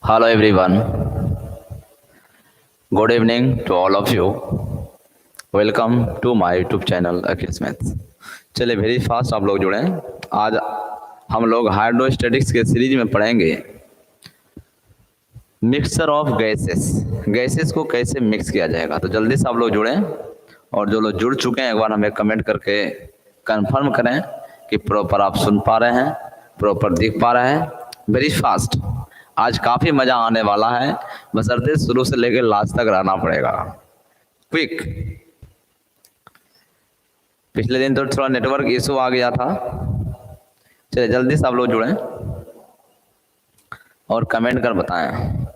Hello everyone. Good evening to all of you. Welcome to my YouTube channel Akhil maths. चलिए very fast आप लोग जुड़े। आज हम लोग हाइड्रोस्टैटिक्स के सीरीज में पढ़ेंगे मिक्सचर ऑफ गैसेस को कैसे मिक्स किया जाएगा। तो जल्दी से आप लोग जुड़ें और जो लोग जुड़ चुके हैं एक बार हमें कमेंट करके कंफर्म करें कि प्रॉपर आप सुन पा रहे हैं, प्रॉपर दिख पा रहे हैं। वेरी फास्ट आज काफ़ी मज़ा आने वाला है, बशर्ते शुरू से लेकर लास्ट तक रहना पड़ेगा। क्विक। पिछले दिन तो थोड़ा नेटवर्क इशू आ गया था। चलिए जल्दी से आप लोग जुड़ें और कमेंट कर बताएं।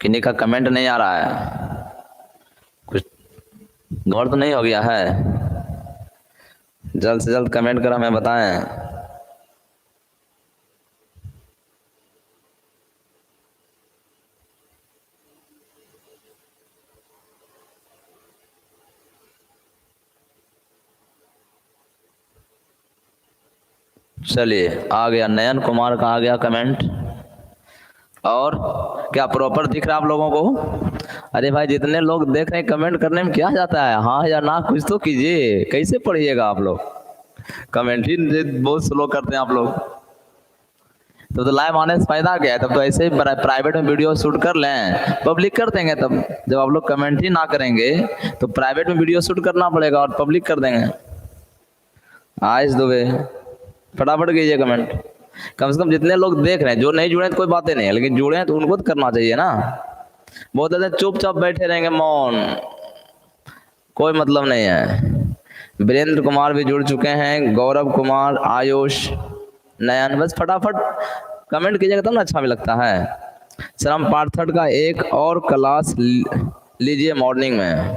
किन्हीं का कमेंट नहीं आ रहा है, कुछ गौर तो नहीं हो गया है? जल्द से जल्द कमेंट कर हमें बताएं। चलिए आ गया, नयन कुमार का आ गया कमेंट। और क्या प्रॉपर दिख रहा है आप लोगों को? अरे भाई जितने लोग देख रहे हैं कमेंट करने में क्या जाता है, हाँ या ना कुछ तो कीजिए। कैसे पढ़िएगा आप लोग, कमेंट ही बहुत स्लो करते हैं आप लोग। तो लाइव आने से फायदा क्या है? तब तो ऐसे ही प्राइवेट में वीडियो शूट कर लें, पब्लिक कर देंगे। तब जब आप लोग कमेंट ही ना करेंगे तो प्राइवेट में वीडियो शूट करना पड़ेगा और पब्लिक कर देंगे। आइस दुबे फटाफट कीजिए कमेंट। कम से कम जितने लोग देख रहे हैं, जो नहीं जुड़े तो कोई बातें नहीं है, लेकिन जुड़े हैं तो उनको तो करना चाहिए ना। बहुत ज्यादा चुपचाप बैठे रहेंगे मौन, कोई मतलब नहीं है। वीरेंद्र कुमार भी जुड़ चुके हैं, गौरव कुमार, आयुष, नयन। बस फटाफट कमेंट कीजिएगा तब ना अच्छा भी लगता है। सर हम पार्ट 3 का एक और क्लास लीजिए मॉर्निंग में।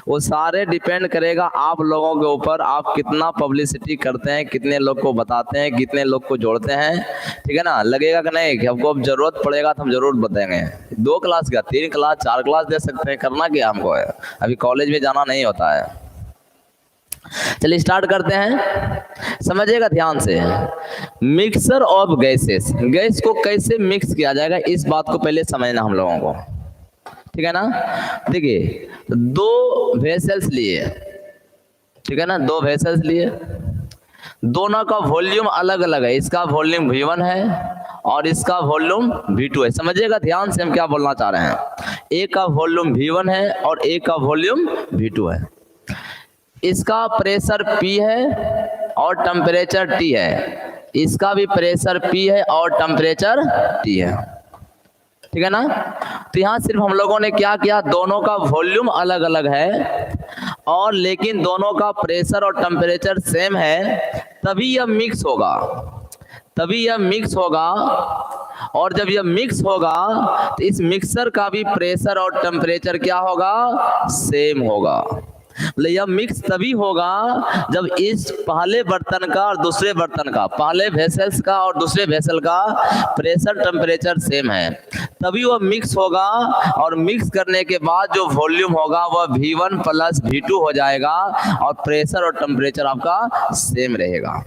वो सारे डिपेंड करेगा आप लोगों के ऊपर, आप कितना पब्लिसिटी करते हैं, कितने लोग को बताते हैं, कितने लोग को जोड़ते हैं। ठीक है ना? लगेगा कि नहीं कि हमको अब जरूरत पड़ेगा तो हम जरूर बताएंगे। 2 क्लास का 3 क्लास 4 क्लास दे सकते हैं, करना क्या हमको है? अभी कॉलेज में जाना नहीं होता है। चलिए स्टार्ट करते हैं, समझिएगा ध्यान से। मिक्सर ऑफ गैसेस, गैस को कैसे मिक्स किया जाएगा इस बात को पहले समझना हम लोगों को। ठीक है ना? देखिए 2 वेसल्स लिए, ठीक है ना, 2 वेसल्स लिए, दोनों का वॉल्यूम अलग अलग है। इसका वॉल्यूम V1 है और इसका वॉल्यूम V2 है। समझिएगा ध्यान से हम क्या बोलना चाह रहे हैं। एक का वॉल्यूम V1 है और एक का वॉल्यूम V2 है। इसका प्रेशर P है और टेम्परेचर T है। इसका भी प्रेशर P है और टेम्परेचर T है। ठीक है ना? तो यहाँ सिर्फ हम लोगों ने क्या किया, दोनों का वॉल्यूम अलग अलग है और लेकिन दोनों का प्रेशर और टेम्परेचर सेम है, तभी यह मिक्स होगा, तभी यह मिक्स होगा। और जब यह मिक्स होगा तो इस मिक्सर का भी प्रेशर और टेम्परेचर क्या होगा, सेम होगा। मतलब यह मिक्स तभी होगा जब इस पहले बर्तन का और दूसरे बर्तन का, पहले वेसल्स का और दूसरे वेसल का प्रेशर टेम्परेचर सेम है, तभी वह मिक्स होगा। और मिक्स करने के बाद जो वॉल्यूम होगा वह V1 प्लस V2 हो जाएगा और प्रेशर और टेम्परेचर आपका सेम रहेगा।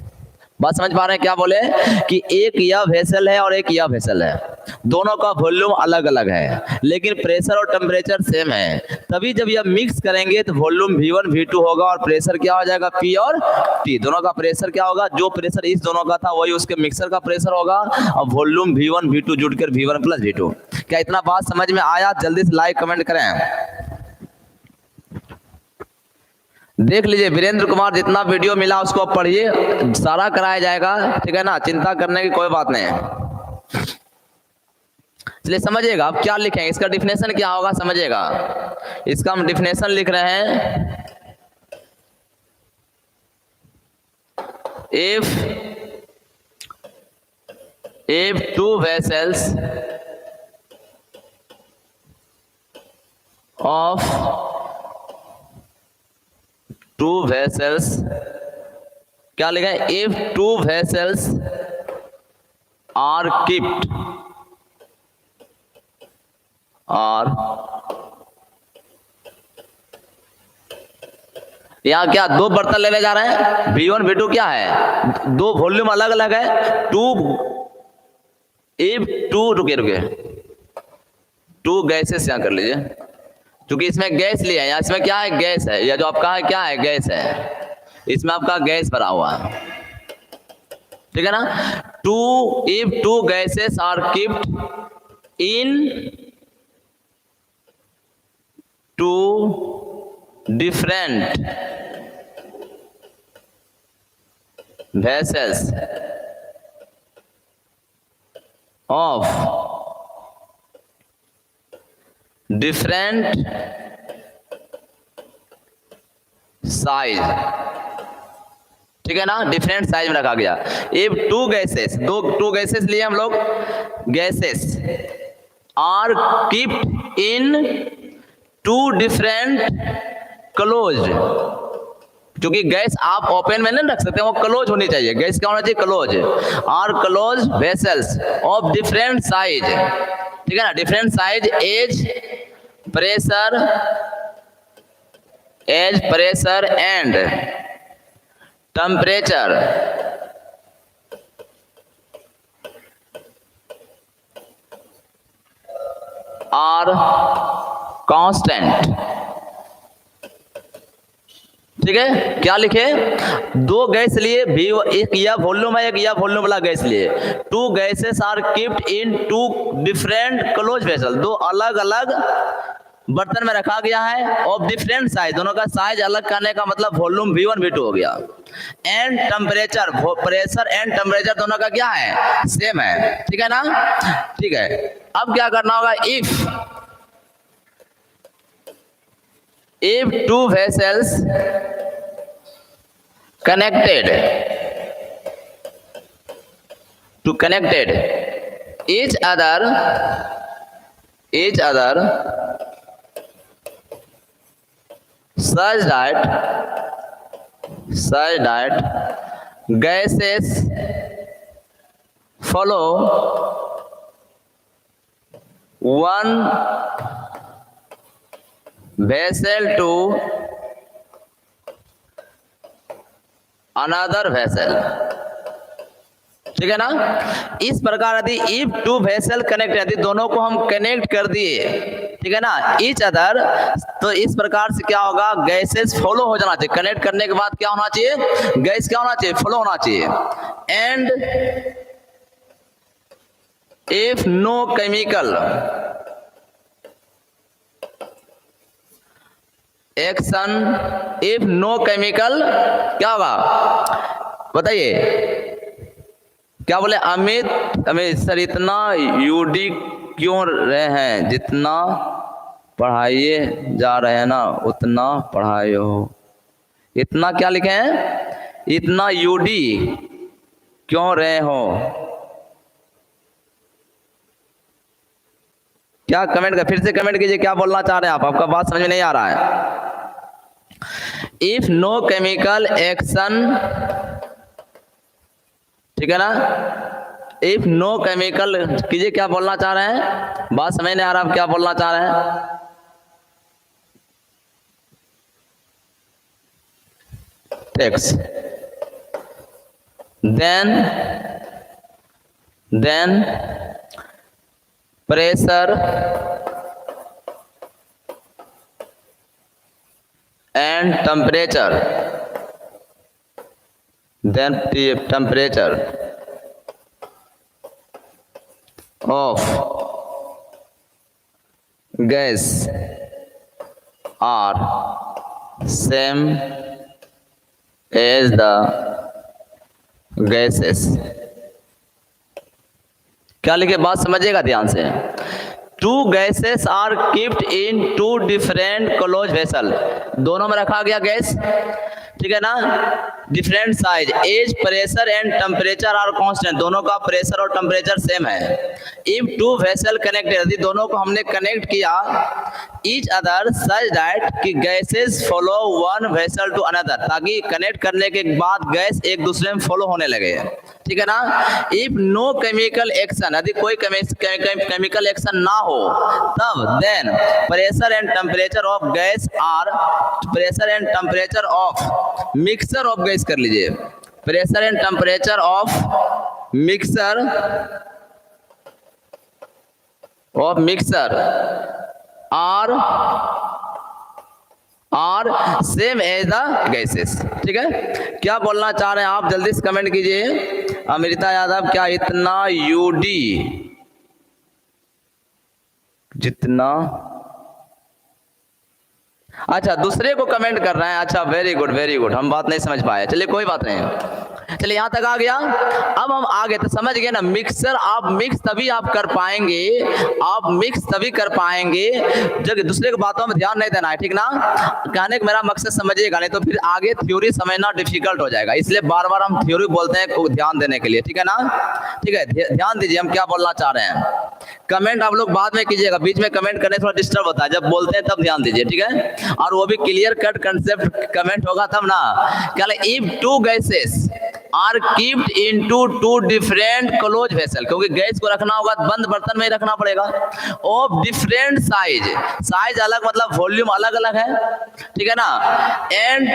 बात समझ पा रहे हैं? क्या बोले कि एक यह वेसल है और एक यह वेसल है, दोनों का वॉल्यूम अलग अलग है लेकिन प्रेशर और टेम्परेचर सेम है। तभी जब यह मिक्स करेंगे तो वॉल्यूम V1 V2 होगा और प्रेशर क्या हो जाएगा, P और T। दोनों का प्रेशर क्या होगा, जो प्रेशर इस दोनों का था वही उसके मिक्सर का प्रेशर होगा और वॉल्यूम V1 V2 जुड़कर V1 प्लस V2। क्या इतना बात समझ में आया? जल्दी से लाइक कमेंट करें। देख लीजिए वीरेंद्र कुमार, जितना वीडियो मिला उसको पढ़िए, सारा कराया जाएगा। ठीक है ना? चिंता करने की कोई बात नहीं है। चलिए समझिएगा अब क्या लिखेंगे, इसका डिफिनेशन क्या होगा समझिएगा। इसका हम डिफिनेशन लिख रहे हैं, if 2 vessels of 2 vessels, क्या लिखा है, if 2 vessels are kept यहाँ क्या दो बर्तन लेने जा रहे हैं, V1 V2 क्या है, दो वॉल्यूम अलग अलग है। रुके टू गैसेस यहाँ कर लीजिए, क्योंकि इसमें गैस लिया है, यहाँ इसमें क्या है, गैस है। यह जो आपका है क्या है, गैस है, इसमें आपका गैस भरा हुआ है, ठीक है ना। If two gases are keeped in two different vessels of different size, ठीक है ना, डिफरेंट साइज में रखा गया। If two gases, two gases लिए हम लोग, gases are keeped in two different close, क्योंकि गैस आप ओपन में नहीं रख सकते, वो क्लोज होनी चाहिए, गैस क्या होना चाहिए, close. Are close vessels of different size, ठीक है ना, different size as pressure and temperature are constant, ठीक है। क्या लिखे, दो गैस लिए, एक यह वॉल्यूम है, एक यह वॉल्यूम वाला गैस लिए। Two gases are keeped in two different close vessel, दो अलग अलग बर्तन में रखा गया है, ऑफ डिफरेंट साइज, दोनों का साइज अलग करने का मतलब वॉल्यूम V1 V2 हो गया। And temperature, pressure and temperature दोनों का क्या है, सेम है, ठीक है ना, ठीक है। अब क्या करना होगा, if two vessels connected each other such that gases follow one vessel to another vessel, ठीक है ना। इस प्रकार यदि इफ टू वेसल कनेक्ट, यदि दोनों को हम कनेक्ट कर दिए, ठीक है ना, ईच अदर, तो इस प्रकार से क्या होगा, गैसेस फॉलो हो जाना चाहिए। कनेक्ट करने के बाद क्या होना चाहिए, गैस क्या होना चाहिए, फॉलो होना चाहिए। And if no chemical action, if no chemical क्या होगा, बताइए क्या बोले अमित सर, इतना यूडी क्यों रहे हैं, जितना पढ़ाइए जा रहे हैं ना उतना पढ़ाए हो। इतना क्या लिखे हैं, इतना यूडी क्यों रहे हो, क्या कमेंट कर, फिर से कमेंट कीजिए क्या बोलना चाह रहे हैं आप, आपका बात समझ में नहीं आ रहा है। इफ नो केमिकल एक्शन, ठीक है ना, इफ नो केमिकल कीजिए क्या बोलना चाह रहे हैं, बात समझ नहीं आ रहा आप क्या बोलना चाह रहे हैं। Text then pressure and temperature, then temperature of gas are same as the gases, क्या लिखे, बात समझिएगा ध्यान से। Two gases are keeped in two different close vessel, दोनों में रखा गया गैस, ठीक है ना, different size, as, pressure and temperature are constant, दोनों का प्रेशर और टेम्परेचर सेम है। इफ टू वेसल कनेक्टेड, यदि दोनों को हमने कनेक्ट किया, ईच अदर सच दैट कि gases follow one vessel to another, ताकि कनेक्ट करने के बाद गैस एक दूसरे में फॉलो होने लगे, ठीक है ना। इफ नो केमिकल एक्शन, यदि कोई केमिकल एक्शन ना हो तब then pressure and temperature of gas are, pressure and temperature of mixture of gas कर लीजिए, pressure and temperature of mixture are same as the gases, ठीक है। क्या बोलना चाह रहे हैं आप, जल्दी से कमेंट कीजिए। अमृता यादव, क्या इतना यूडी जितना, अच्छा दूसरे को कमेंट कर रहे हैं, अच्छा वेरी गुड वेरी गुड, हम बात नहीं समझ पाए, चलिए कोई बात नहीं, चलिए यहाँ तक आ गया। अब हम आगे तो समझ गए ना, मिक्सर आप मिक्स तभी आप कर पाएंगे, आप मिक्स तभी कर पाएंगे जब दूसरे की बातों में ध्यान नहीं देना है, ठीक ना। कहने का मेरा मकसद समझिएगा, नहीं तो फिर आगे थ्योरी समझना डिफिकल्ट हो जाएगा, इसलिए बार बार हम थ्योरी बोलते हैं ध्यान देने के लिए, ठीक है ना। ठीक है, ध्यान दीजिए हम क्या बोलना चाह रहे हैं। कमेंट आप लोग बाद में कीजिएगा, बीच में कमेंट करने थोड़ा डिस्टर्ब होता है, जब बोलते हैं तब ध्यान दीजिए, ठीक है। और वो भी क्लियर कट कंसेप्ट कमेंट होगा तब ना। क्या if two gases are keeped into two different close vessel, क्योंकि गैस को रखना होगा तो बंद बर्तन में ही रखना पड़ेगा, ऑफ डिफरेंट साइज, साइज अलग मतलब वॉल्यूम अलग अलग है, ठीक है ना। And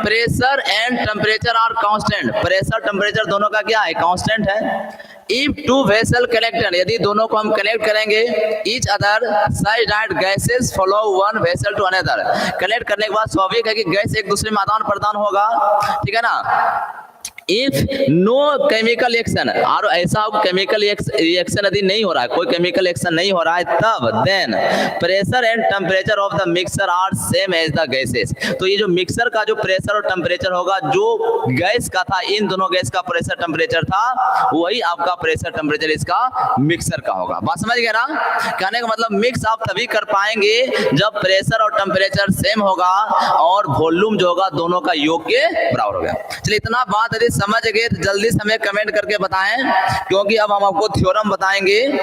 pressure and temperature are constant, pressure temperature दोनों का क्या है, कांस्टेंट है। इफ टू वेसल कनेक्टेड, यदि दोनों को हम कनेक्ट करेंगे, each other such that gases follow one vessel to another, connect करने के बाद स्वाभाविक है कि गैस एक दूसरे में आदान प्रदान होगा, ठीक है ना। इफ नो केमिकल एक्शन, और ऐसा केमिकल रिएक्शन यदि नहीं हो रहा है, कोई केमिकल एक्शन नहीं हो रहा है, तब then pressure and temperature of the mixer are same as the gases, तो ये जो मिक्सर का जो प्रेशर और टेम्परेचर होगा, जो गैस का था, इन दोनों गैस का प्रेशर टेम्परेचर था, वही आपका प्रेशर टेम्परेचर इसका मिक्सर का होगा। बात समझ गए ना। कहने का मतलब मिक्स आप तभी कर पाएंगे जब प्रेशर और टेम्परेचर सेम होगा और वॉल्यूम जो होगा दोनों का योग के बराबर होगा। चलिए इतना बात यदि समझ गए तो जल्दी से हमें कमेंट करके बताएं, क्योंकि अब हम आपको थ्योरम बताएंगे।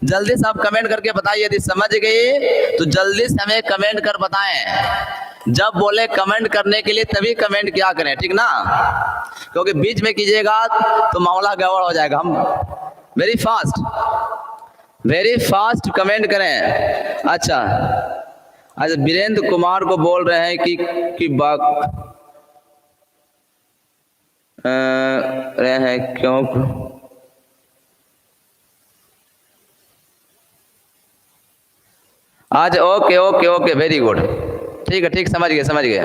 जल्दी से आप कमेंट करके बताइए, यदि समझ गए तो जल्दी से हमें कमेंट कर बताएं। जब बोले कमेंट करने के लिए तभी कमेंट किया करें, ठीक ना, क्योंकि बीच में कीजिएगा तो मामला गड़बड़ हो जाएगा। हम वेरी फास्ट कमेंट करें। अच्छा वीरेंद्र कुमार को बोल रहे हैं कि रहे हैं क्यों, आज okay okay okay very good, ठीक है, ठीक, समझ गए।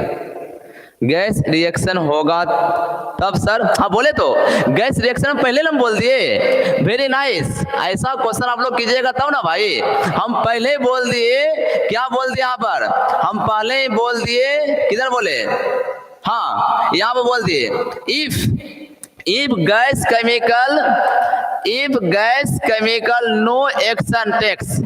गैस रिएक्शन होगा तब सर, हाँ बोले तो गैस रिएक्शन पहले हम बोल दिए, वेरी नाइस। ऐसा क्वेश्चन आप लोग कीजिएगा तब ना भाई, हम पहले ही बोल दिए, क्या बोल दिया यहाँ पर, हम पहले ही बोल दिए, किधर बोले, हाँ यहाँ पर बोल दिए, if gas chemical no action takes,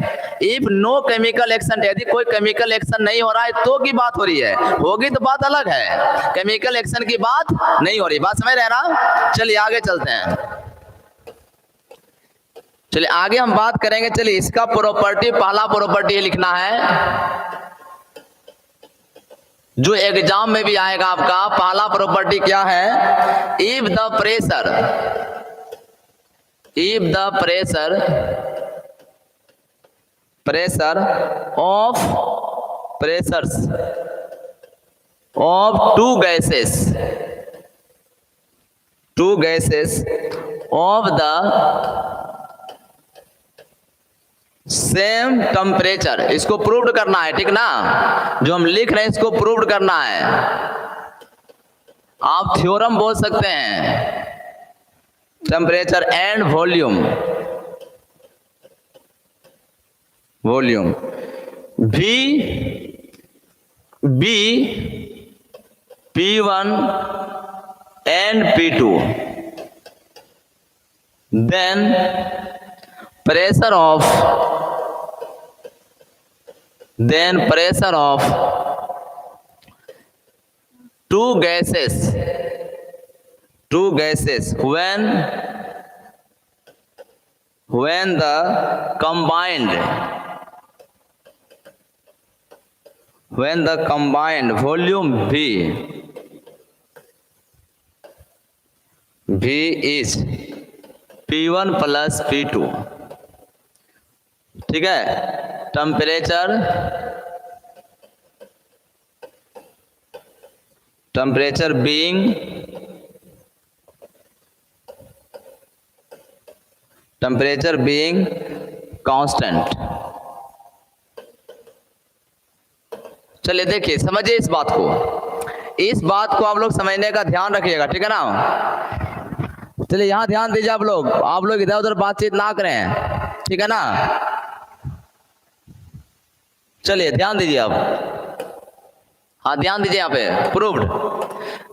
if no chemical action, यदि कोई केमिकल एक्शन नहीं हो रहा है तो की बात हो रही है, होगी तो बात अलग है, केमिकल एक्शन की बात नहीं हो रही। बात समझ रहे हैं ना। चलिए आगे चलते हैं, चलिए आगे हम बात करेंगे। चलिए इसका प्रॉपर्टी, पहला प्रॉपर्टी लिखना है जो एग्जाम में भी आएगा आपका। पहला प्रॉपर्टी क्या है, if the pressure of two gases of the same temperature, इसको प्रूव करना है, ठीक ना, जो हम लिख रहे हैं इसको प्रूव करना है। आप थ्योरम बोल सकते हैं, temperature and volume P1 and P2, then pressure of two gases two gases when the combined volume V is P1 plus P2, ठीक है। Temperature being constant. चलिए देखिए, समझिए इस बात को आप लोग समझने का ध्यान रखिएगा, ठीक है ना। चलिए यहाँ ध्यान दीजिए आप लोग इधर उधर बातचीत ना करें, ठीक है ना। चलिए ध्यान दीजिए आप, हाँ ध्यान दीजिए। यहाँ पे प्रूव्ड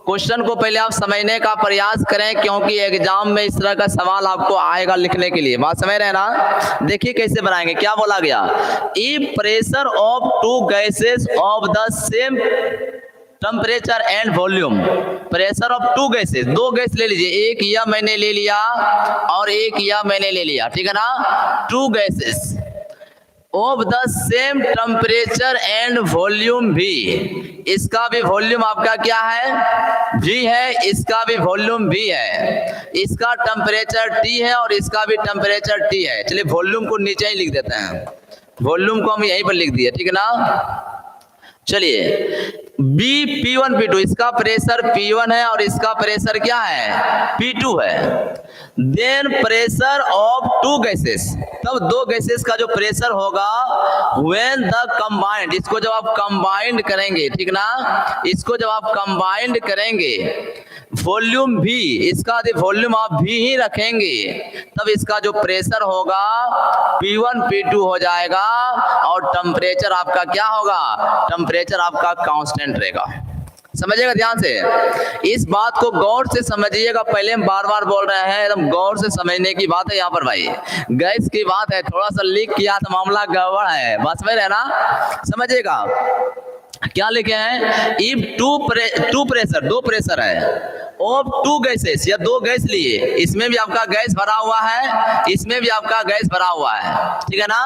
क्वेश्चन को पहले आप समझने का प्रयास करें, क्योंकि एग्जाम में इस तरह का सवाल आपको आएगा लिखने के लिए। बात समझ रहे हैं ना। देखिए कैसे बनाएंगे, क्या बोला गया, if pressure of two gases of the same temperature and volume, pressure of two gases, दो गैस ले लीजिए, एक यह मैंने ले लिया और एक यह मैंने ले लिया, ठीक है ना। Two gases of the same temperature and volume भी, इसका भी वॉल्यूम आपका क्या है, V है, इसका भी वॉल्यूम V है, इसका टेम्परेचर T है और इसका भी टेम्परेचर T है। चलिए वॉल्यूम को नीचे ही लिख देते हैं, वॉल्यूम को हम यहीं पर लिख दिए, ठीक है ना। चलिए B P1 P2, इसका प्रेशर P1 है और इसका प्रेशर क्या है, P2 है। Then pressure of two gases, तब दो गैसेस का जो प्रेशर होगा, व्हेन द कंबाइंड, इसको जब आप कंबाइंड करेंगे, ठीक ना, इसको जब आप कंबाइंड करेंगे, वॉल्यूम भी, इसका वॉल्यूम आप भी ही रखेंगे, तब इसका जो प्रेशर होगा P1 P2 हो जाएगा और टेम्परेचर आपका क्या होगा, टेम्परेचर आपका कांस्टेंट रहेगा। समझिएगा ध्यान से, इस बात को गौर से समझिएगा। पहले हम बार बार बोल रहे हैं, एकदम गौर से समझने की बात है यहाँ पर भाई। गैस की बात है, थोड़ा सा लीक किया तो मामला गड़बड़ है, बस में रहना, समझिएगा। क्या लिखे हैं, इफ टू प्रेशर, दो प्रेशर है, ऑफ टू गैसेस, या दो गैस लिए, इसमें भी आपका गैस भरा हुआ है, इसमें भी आपका गैस भरा हुआ है, ठीक है ना।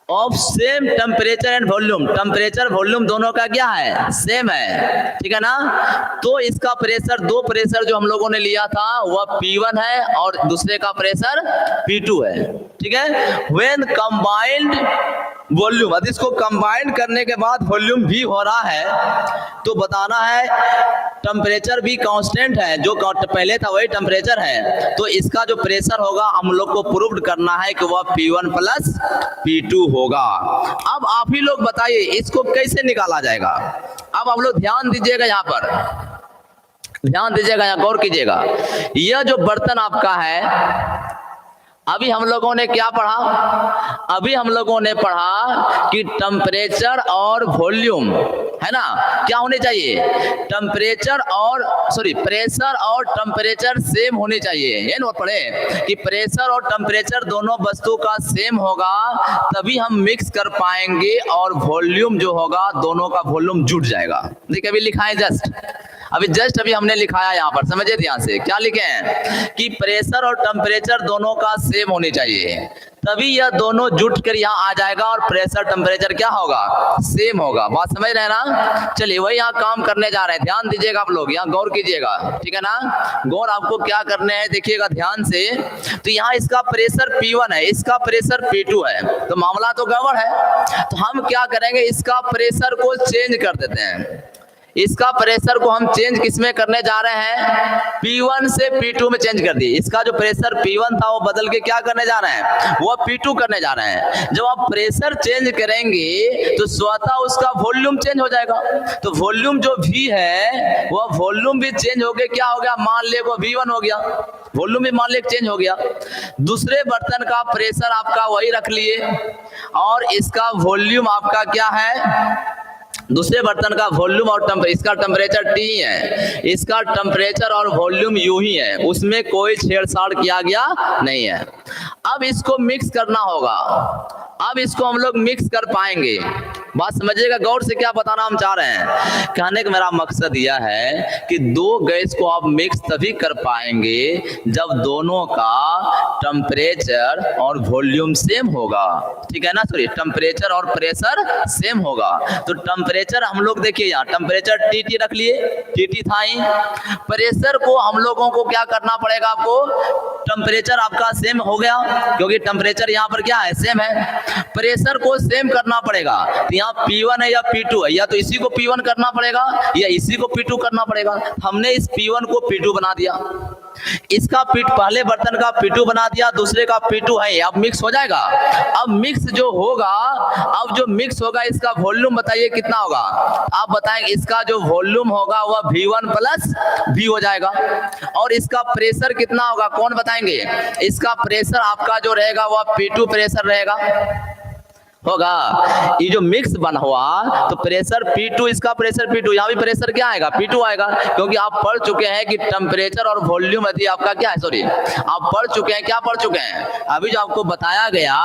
Of same temperature and volume, temperature volume दोनों का क्या है, सेम है, ठीक है ना। तो इसका प्रेशर, दो प्रेशर जो हम लोगों ने लिया था वह P1 है और दूसरे का प्रेशर P2 है, ठीक है। व्हेन कंबाइंड वॉल्यूम, अब इसको कंबाइंड करने के बाद वॉल्यूम भी हो रहा है, तो बताना है टेम्परेचर भी कांस्टेंट है, जो पहले था वही टेम्परेचर है, तो इसका जो प्रेशर होगा हम लोग को प्रूव करना है कि वह P1 प्लस P2 होगा। अब आप ही लोग बताइए इसको कैसे निकाला जाएगा। अब आप लोग ध्यान दीजिएगा, यहाँ पर ध्यान दीजिएगा, यहाँ गौर कीजिएगा। यह जो बर्तन आपका है, अभी हम लोगों ने क्या पढ़ा, अभी हम लोगों ने पढ़ा कि टेम्परेचर और वॉल्यूम है ना, क्या होने चाहिए, टेम्परेचर और प्रेशर और टेम्परेचर सेम होने चाहिए। ये नोट पढ़े कि प्रेशर और टेम्परेचर दोनों वस्तु का सेम होगा, तभी हम मिक्स कर पाएंगे और वॉल्यूम जो होगा दोनों का वॉल्यूम जुड़ जाएगा। देखिए अभी लिखा है जस्ट अभी हमने लिखाया यहाँ पर, समझिए ध्यान से। क्या लिखे हैं कि प्रेशर और टेम्परेचर दोनों का सेम होनी चाहिए, तभी यह दोनों जुट कर यहाँ आ जाएगा और प्रेशर टेम्परेचर क्या होगा, सेम होगा। बात समझ रहे हैं ना। चलिए वही यहाँ काम करने जा रहे हैं, ध्यान दीजिएगा आप लोग, यहाँ गौर कीजिएगा, ठीक है ना। गौर आपको क्या करने हैं, देखिएगा ध्यान से। तो यहाँ इसका प्रेशर P1 है, इसका प्रेशर P2 है, तो मामला तो गड़बड़ है। तो हम क्या करेंगे, इसका प्रेशर को चेंज कर देते हैं। इसका प्रेशर को हम चेंज किसमें करने जा रहे हैं, P1 से P2 में चेंज कर दिए। इसका जो प्रेशर P1 था वो बदल के क्या करने जा रहे हैं, वो P2 करने जा रहे हैं। जब आप प्रेशर चेंज करेंगे तो स्वतः उसका वॉल्यूम चेंज हो जाएगा। तो वॉल्यूम जो V है वह वॉल्यूम भी चेंज हो गया, क्या हो गया, मान ले वो V1 हो गया, वॉल्यूम भी मान ले चेंज हो गया। दूसरे बर्तन का प्रेशर आपका वही रख लिए और इसका वॉल्यूम आपका क्या है, दूसरे बर्तन का वॉल्यूम और इसका टेम्परेचर T है, इसका टेम्परेचर और वॉल्यूम U ही है, उसमें कोई छेड़छाड़ किया गया नहीं है। अब इसको मिक्स करना होगा, अब इसको हम लोग मिक्स कर पाएंगे। बात समझिएगा गौर से, क्या बताना हम चाह रहे हैं। कहने का मेरा मकसद यह है कि दो गैस को आप मिक्स तभी कर पाएंगे जब दोनों का टेम्परेचर और वॉल्यूम सेम होगा, ठीक है ना। सॉरी, टेम्परेचर और प्रेशर सेम होगा। तो टेम्परेचर हम लोग देखिए यहाँ टेम्परेचर टीटी रख लिए, टीटी था ही। प्रेशर को हम लोगों को क्या करना पड़ेगा, आपको टेम्परेचर आपका सेम हो गया क्योंकि टेम्परेचर यहाँ पर क्या है, सेम है। प्रेशर को सेम करना पड़ेगा, तो यहाँ P1 है या P2 है, या तो इसी को P1 करना पड़ेगा या इसी को P2 करना पड़ेगा। हमने इस P1 को P2 बना दिया, इसका पहले बर्तन का P2 बना दिया, दूसरे का P2 है। अब मिक्स हो जाएगा। अब मिक्स जो होगा, अब जो मिक्स होगा इसका वॉल्यूम बताइए कितना होगा। आप बताएंगे इसका जो वॉल्यूम होगा वह V1 प्लस V हो जाएगा। और इसका प्रेशर कितना होगा, कौन बताएंगे। इसका प्रेशर आपका जो रहेगा वह P2 प्रेशर रहेगा होगा। ये जो मिक्स बना हुआ तो प्रेशर P2, इसका प्रेशर P2, यहाँ भी प्रेशर क्या आएगा, P2 आएगा। क्योंकि आप पढ़ चुके हैं कि टेम्परेचर और वॉल्यूम यदि आपका क्या है, सॉरी आप पढ़ चुके हैं, क्या पढ़ चुके हैं, अभी जो आपको बताया गया,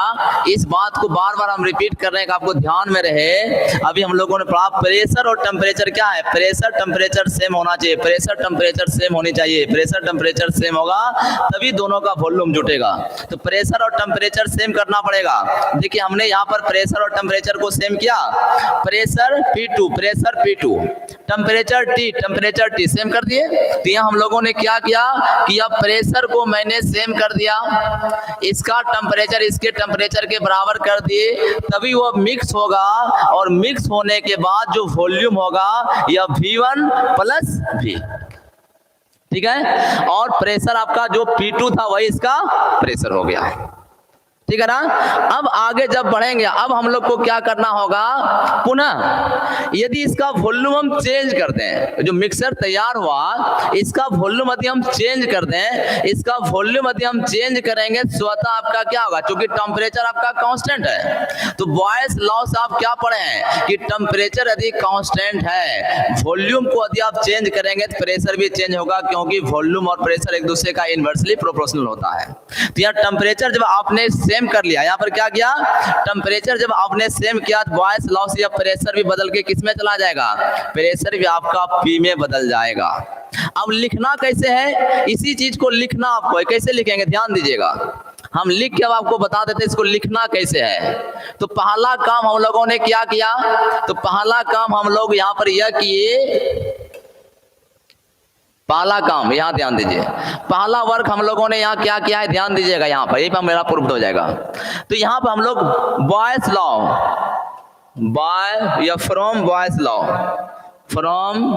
इस बात को बार बार हम रिपीट कर रहे हैं कि आपको ध्यान में रहे। अभी हम लोगों ने पढ़ा प्रेशर और टेम्परेचर क्या है, प्रेशर टेम्परेचर सेम होना चाहिए, प्रेशर टेम्परेचर सेम होनी चाहिए, प्रेशर टेम्परेचर सेम होगा तभी दोनों का वॉल्यूम जुटेगा। तो प्रेशर और टेम्परेचर सेम करना पड़ेगा। देखिए हमने यहाँ पर प्रेशर और टेम्परेचर को सेम किया, pressure P2 pressure P2, temperature T same कर दिए। तो यहाँ हम लोगों ने क्या किया कि अब प्रेशर को मैंने सेम कर दिया, इसका टेम्परेचर इसके टेम्परेचर के बराबर कर दिए, तभी वो मिक्स होगा। और मिक्स होने के बाद जो वॉल्यूम होगा यह V1 प्लस V, ठीक है। और प्रेशर आपका जो P2 था वही इसका प्रेशर हो गया, ठीक है ना। अब आगे जब बढ़ेंगे, अब हम लोग को क्या करना होगा, पुनः यदि इसका वॉल्यूम हम चेंज कर दें, जो मिक्सर तैयार हुआ इसका वॉल्यूम यदि हम चेंज कर दें, इसका वॉल्यूम यदि हम चेंज करेंगे स्वतः आपका क्या होगा, क्योंकि टेम्परेचर आपका कांस्टेंट है। तो बॉयस लॉ से आप क्या पढ़े हैं कि टेम्परेचर यदि कांस्टेंट है, वॉल्यूम को यदि आप चेंज करेंगे तो प्रेशर भी चेंज होगा, क्योंकि वॉल्यूम और प्रेशर एक दूसरे का इनवर्सली प्रोपोर्शनल होता है। तो यहाँ टेम्परेचर जब आपने सेम कर लिया, यहाँ पर क्या किया, टेम्परेचर जब आपने सेम किया तो बॉयस लॉ से प्रेशर भी बदल के किस में चला जाएगा, प्रेशर भी आपका P में बदल जाएगा। अब लिखना कैसे है, इसी चीज को लिखना आपको है, कैसे लिखेंगे ध्यान दीजिएगा। हम लिख के अब आपको बता देते इसको लिखना कैसे है। तो पहला काम हम लोगों ने क्या किया, तो पहला काम हम लोग यहाँ पर यह किए, पहला काम यहाँ ध्यान दीजिए, पहला वर्क हम लोगों ने यहाँ क्या किया है, ध्यान दीजिएगा। यहाँ पर यही पर मेरा प्रूफ हो जाएगा। तो यहाँ पर हम लोग बॉयस लॉ, बाय या फ्रॉम बॉयस लॉ, फ्रॉम,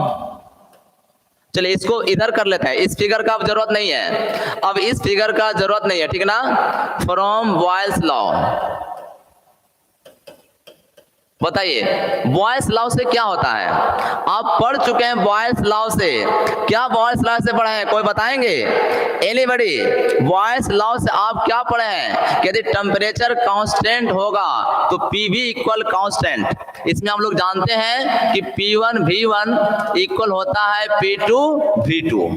चलिए इसको इधर कर लेते हैं, इस फिगर का अब जरूरत नहीं है, अब इस फिगर का जरूरत नहीं है, ठीक ना। फ्रॉम बॉयस लॉ, बताइए बॉयस लॉ से क्या होता है, आप पढ़ चुके हैं बॉयस लॉ से, क्या बॉयस लॉ से पढ़े हैं, कोई बताएंगे, एनीबॉडी। बॉयस लॉ से आप क्या पढ़े हैं कि यदि टेम्परेचर कांस्टेंट होगा तो P भी इक्वल कांस्टेंट। इसमें हम लोग जानते हैं कि P1 V1 इक्वल होता है P2 V2,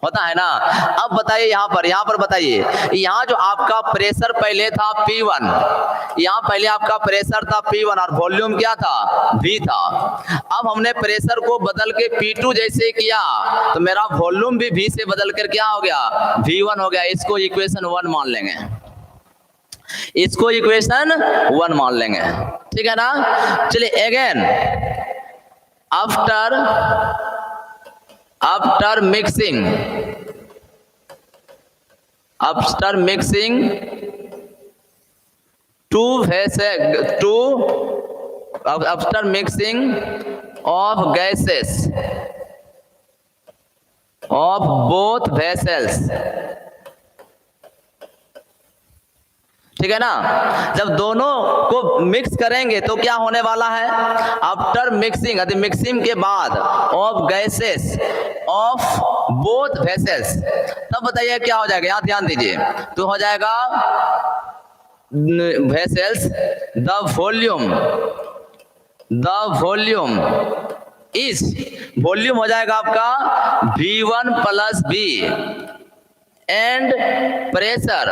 होता है ना। अब बताइए यहाँ पर बताइए, यहाँ जो आपका प्रेशर पहले था P1, यहाँ पहले आपका प्रेशर था P1 और वॉल्यूम क्या था, V था। अब हमने प्रेशर को बदल के P2 जैसे किया तो मेरा वॉल्यूम भी V से बदल कर क्या हो गया, V1 हो गया। इसको इक्वेशन 1 मान लेंगे, इसको इक्वेशन 1 मान लेंगे, ठीक है ना। चलिए again, after mixing after mixing of gases of both vessels, ठीक है ना। जब दोनों को मिक्स करेंगे तो क्या होने वाला है, आफ्टर मिक्सिंग, यदि मिक्सिंग के बाद of gases of both vessels, तब बताइए क्या हो जाएगा, यहाँ ध्यान दीजिए। तो हो जाएगा vessels, the volume is, volume हो जाएगा आपका V1 plus V, and pressure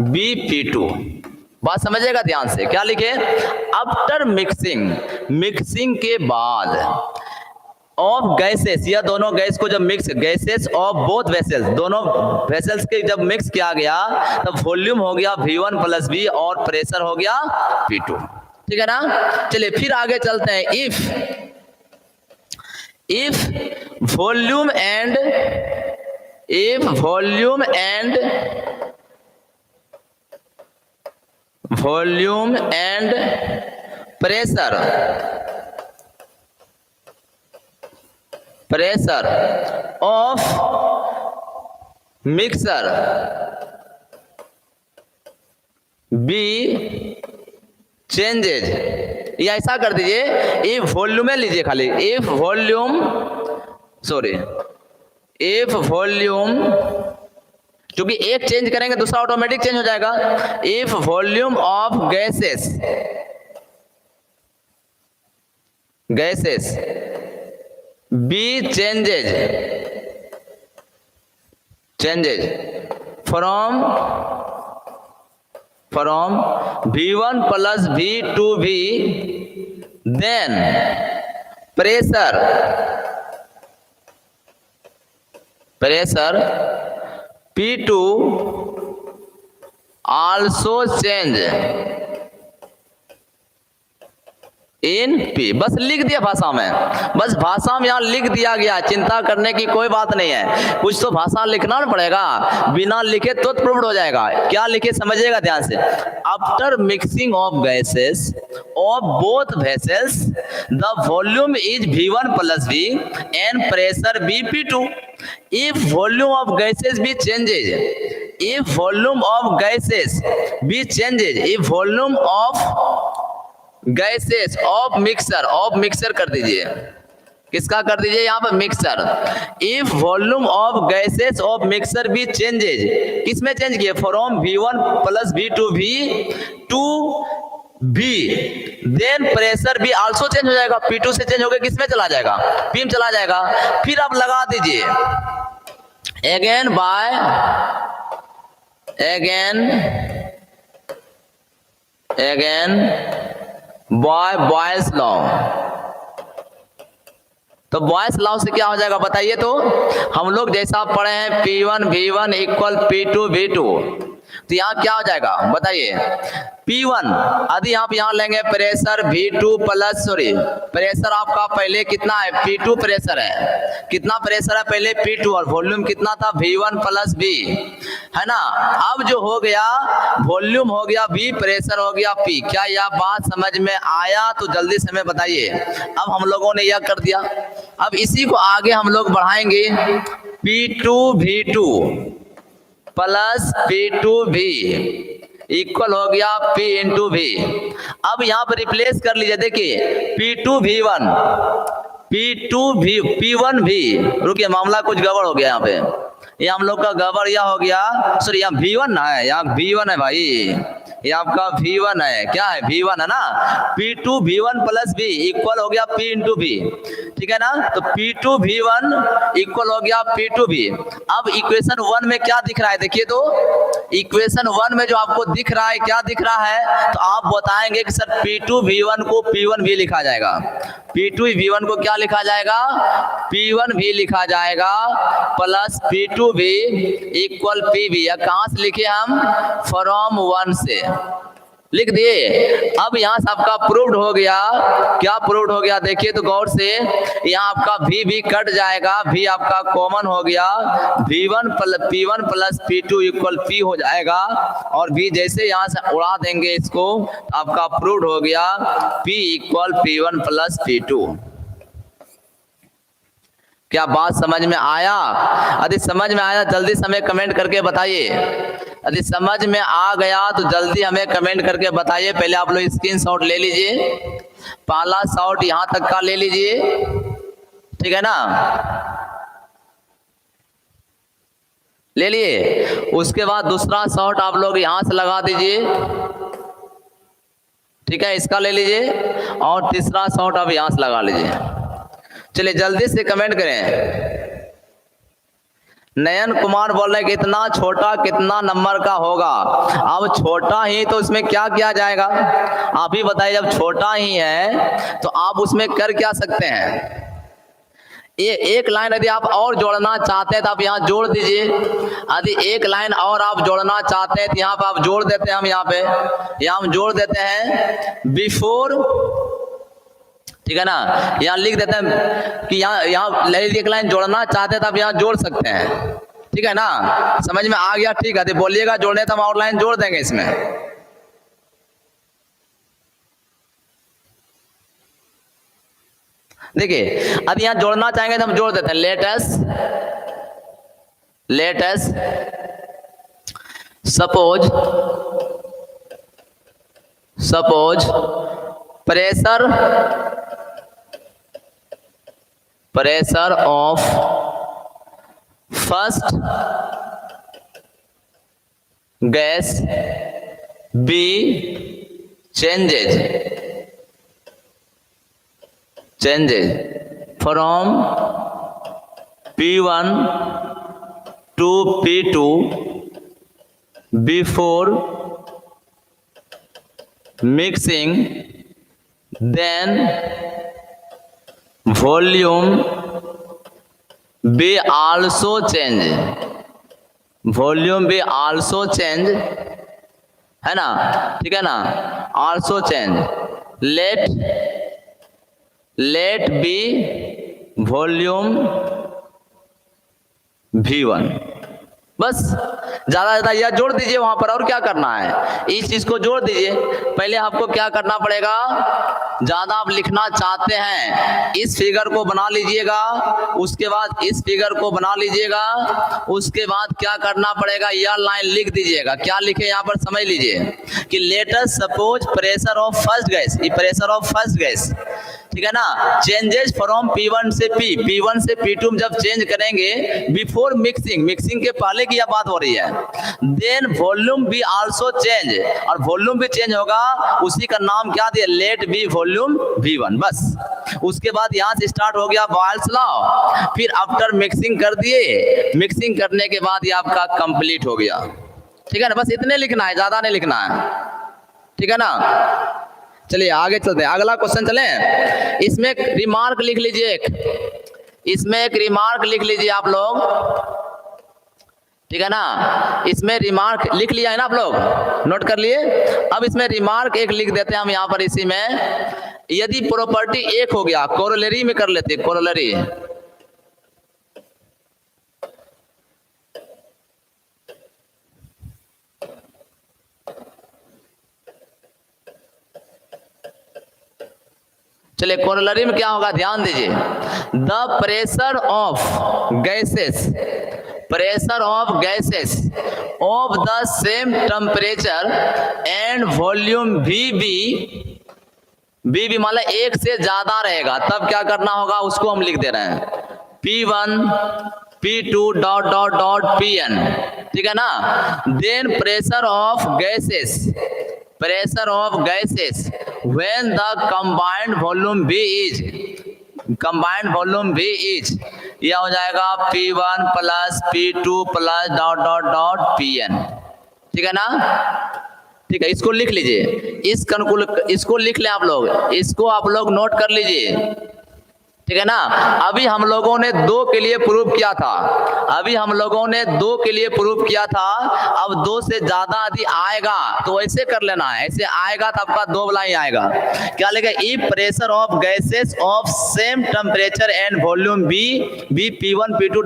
Bp2। बात समझिएगा ध्यान से, क्या लिखे, आफ्टर मिक्सिंग के बाद ऑफ गैसेस, या दोनों गैस को जब mix, gases of both vessels, दोनों वेसल्स के जब मिक्स किया गया तब वॉल्यूम हो गया V1 + V और प्रेशर हो गया P2। ठीक है ना। चलिए फिर आगे चलते हैं। If volume and pressure of mixer be changes, या ऐसा कर दीजिए, इफ वॉल्यूम में लीजिए खाली, इफ वॉल्यूम, क्योंकि एक चेंज करेंगे दूसरा ऑटोमेटिक चेंज हो जाएगा। If volume of gases be changes from V1 + V2V, then pressure P2 also change in P। बस लिख दिया भाषा में, बस भाषा में यहाँ लिख दिया गया, चिंता करने की कोई बात नहीं है। कुछ तो भाषा लिखना ना पड़ेगा, बिना लिखे तो प्रूव्ड हो जाएगा। क्या लिखे समझिएगा ध्यान से। After mixing of gases of both vessels the volume is V1 + V and pressure Bp2। If volume of gases भी changes, if volume of gases of mixer कर दीजिए, किसका कर दीजिए यहाँ पर, mixer. If volume of gases of mixer भी changes, किस में चेंज किए, from V1 + V2V to V, then pressure भी आल्सो चेंज हो जाएगा। P2 से चेंज होकर किस में चला जाएगा, P में चला जाएगा। फिर आप लगा दीजिए बॉयल्स लॉ। तो बॉयल्स लॉ से क्या हो जाएगा बताइए। तो हम लोग जैसा पढ़े हैं P1 V1 = P2 V2, तो यहाँ क्या हो जाएगा बताइए। P1 यदि आप यहाँ लेंगे प्रेशर V2 + प्रेशर आपका पहले कितना है, P2 प्रेशर है, कितना प्रेशर है पहले P2, और वॉल्यूम कितना था V1 + V, है ना। अब जो हो गया वॉल्यूम हो गया V, प्रेशर हो गया P। क्या यह बात समझ में आया, तो जल्दी से हमें बताइए। अब हम लोगों ने यह कर दिया, अब इसी को आगे हम लोग बढ़ाएंगे। P2 V2 + P2V इक्वल हो गया P × V। अब यहाँ पर रिप्लेस कर लीजिए, देखिए P2 V1 P1 V, रुकिए मामला कुछ गड़बड़ हो गया यहाँ पे, ये हम लोग का गड़बड़ यह हो गया, सॉरी यहाँ V1 ना है, यहाँ V1 है भाई, ये आपका V1 है, क्या है V1 है ना। P2 V1 + V इक्वल हो गया P × V, ठीक है ना। तो P2 V1 इक्वल हो गया P2 V। अब इक्वेशन 1 में क्या दिख रहा है, देखिए तो इक्वेशन 1 में जो आपको दिख रहा है, क्या दिख रहा है, तो आप बताएंगे कि सर P2 V1 को P1 V लिखा जाएगा, P2 V1 को क्या लिखा जाएगा, P1 V लिखा जाएगा, plus P2 V equal PV। या कहां से लिखे हम, फ्रॉम 1 से लिख दिए। अब यहाँ से आपका प्रूव्ड हो गया, क्या प्रूव्ड हो गया देखिए तो गौर से, यहाँ आपका V कट जाएगा, V आपका कॉमन हो गया, P1 + P2 इक्वल P हो जाएगा, और V जैसे यहाँ से उड़ा देंगे इसको, आपका प्रूव्ड हो गया P = P1 + P2। क्या बात समझ में आया? यदि समझ में आया जल्दी से हमें कमेंट करके बताइए। यदि समझ में आ गया तो जल्दी हमें कमेंट करके बताइए। पहले आप लोग स्क्रीनशॉट ले लीजिए, पहला शॉट यहां तक का ले लीजिए, ठीक है ना, ले लिए। उसके बाद दूसरा शॉट आप लोग यहां से लगा दीजिए, ठीक है, इसका ले लीजिए, और तीसरा शॉट आप यहां से लगा लीजिए। चलिए जल्दी से कमेंट करें। नयन कुमार बोल रहे हैं कि इतना छोटा कितना नंबर का होगा। अब छोटा ही तो इसमें क्या किया जाएगा, आप ही बताइए। जब छोटा ही है तो आप उसमें कर क्या सकते हैं। ये एक लाइन यदि आप और जोड़ना चाहते हैं तो आप यहाँ जोड़ दीजिए। यदि एक लाइन और आप जोड़ना चाहते हैं तो यहाँ पे आप जोड़ देते हैं। हम यहाँ हम जोड़ देते हैं बिफोर, ठीक है ना। यहाँ लिख देते हैं कि यहाँ एक लाइन जोड़ना चाहते हैं तो आप यहाँ जोड़ सकते हैं, ठीक है ना। समझ में आ गया, ठीक है। तो बोलिएगा जोड़ने तो हम और लाइन जोड़ देंगे इसमें। देखिए अब यहाँ जोड़ना चाहेंगे तो हम जोड़ देते हैं। Latest suppose pressure of first gas be changes from P1 to P2 before mixing, then volume be also change, है ना, ठीक है ना। also change, let be volume V1। बस ज्यादा यह जोड़ दीजिए वहां पर। और क्या करना है, इस चीज को जोड़ दीजिए। पहले आपको क्या करना पड़ेगा, ज्यादा आप लिखना चाहते हैं इस फिगर को बना लीजिएगा, उसके बाद इस फिगर को बना लीजिएगा, उसके बाद क्या करना पड़ेगा, यह लाइन लिख दीजिएगा। क्या लिखे यहाँ पर समझ लीजिए कि let us suppose pressure of first gas, ये प्रेशर ऑफ फर्स्ट गैस, ठीक है ना, चेंजेस फ्रॉम P1 से P1 से P2 में जब चेंज करेंगे बिफोर मिक्सिंग के पहले की यह बात हो रही है। देन वॉल्यूम भी आल्सो चेंज, और वॉल्यूम भी चेंज होगा, उसी का नाम क्या दिया, लेट बी वॉल्यूम V1। बस उसके बाद यहाँ से स्टार्ट हो गया बॉयल्स लॉ। फिर आफ्टर मिक्सिंग कर दिए, मिक्सिंग करने के बाद ये आपका कंप्लीट हो गया, ठीक है ना। बस इतने लिखना है, ज्यादा नहीं लिखना है, ठीक है ना। चलिए आगे चलते हैं, अगला क्वेश्चन चलें। इसमें एक रिमार्क लिख लीजिए, इसमें एक रिमार्क लिख लीजिए आप लोग, ठीक है ना। इसमें रिमार्क लिख लिया है ना आप लोग, नोट कर लिए। अब इसमें रिमार्क एक लिख देते हैं हम यहाँ पर इसी में। यदि प्रॉपर्टी एक हो गया, कोरोलरी में कर लेते, कोरोलरी। चलिए कोरोलरी में क्या होगा, ध्यान दीजिए। The pressure of gases of the same temperature and volume be मान लो एक से ज्यादा रहेगा, तब क्या करना होगा, उसको हम लिख दे रहे हैं P1 P2 Pn, ठीक है ना। Then pressure of gases when the combined volume V is, यह हो जाएगा P1 plus P2 plus Pn, ठीक है ना। ठीक है, इसको लिख लीजिए, इसको लिख लें आप लोग, इसको आप लोग नोट कर लीजिए, ठीक है ना। अभी हम लोगों ने 2 के लिए प्रूव किया था, अब 2 से ज्यादा यदि आएगा तो ऐसे कर लेना है, ऐसे आएगा तो आपका 2 वाला ही आएगा। क्या लिखा, ई pressure of gases of same temperature and volume be P1 P2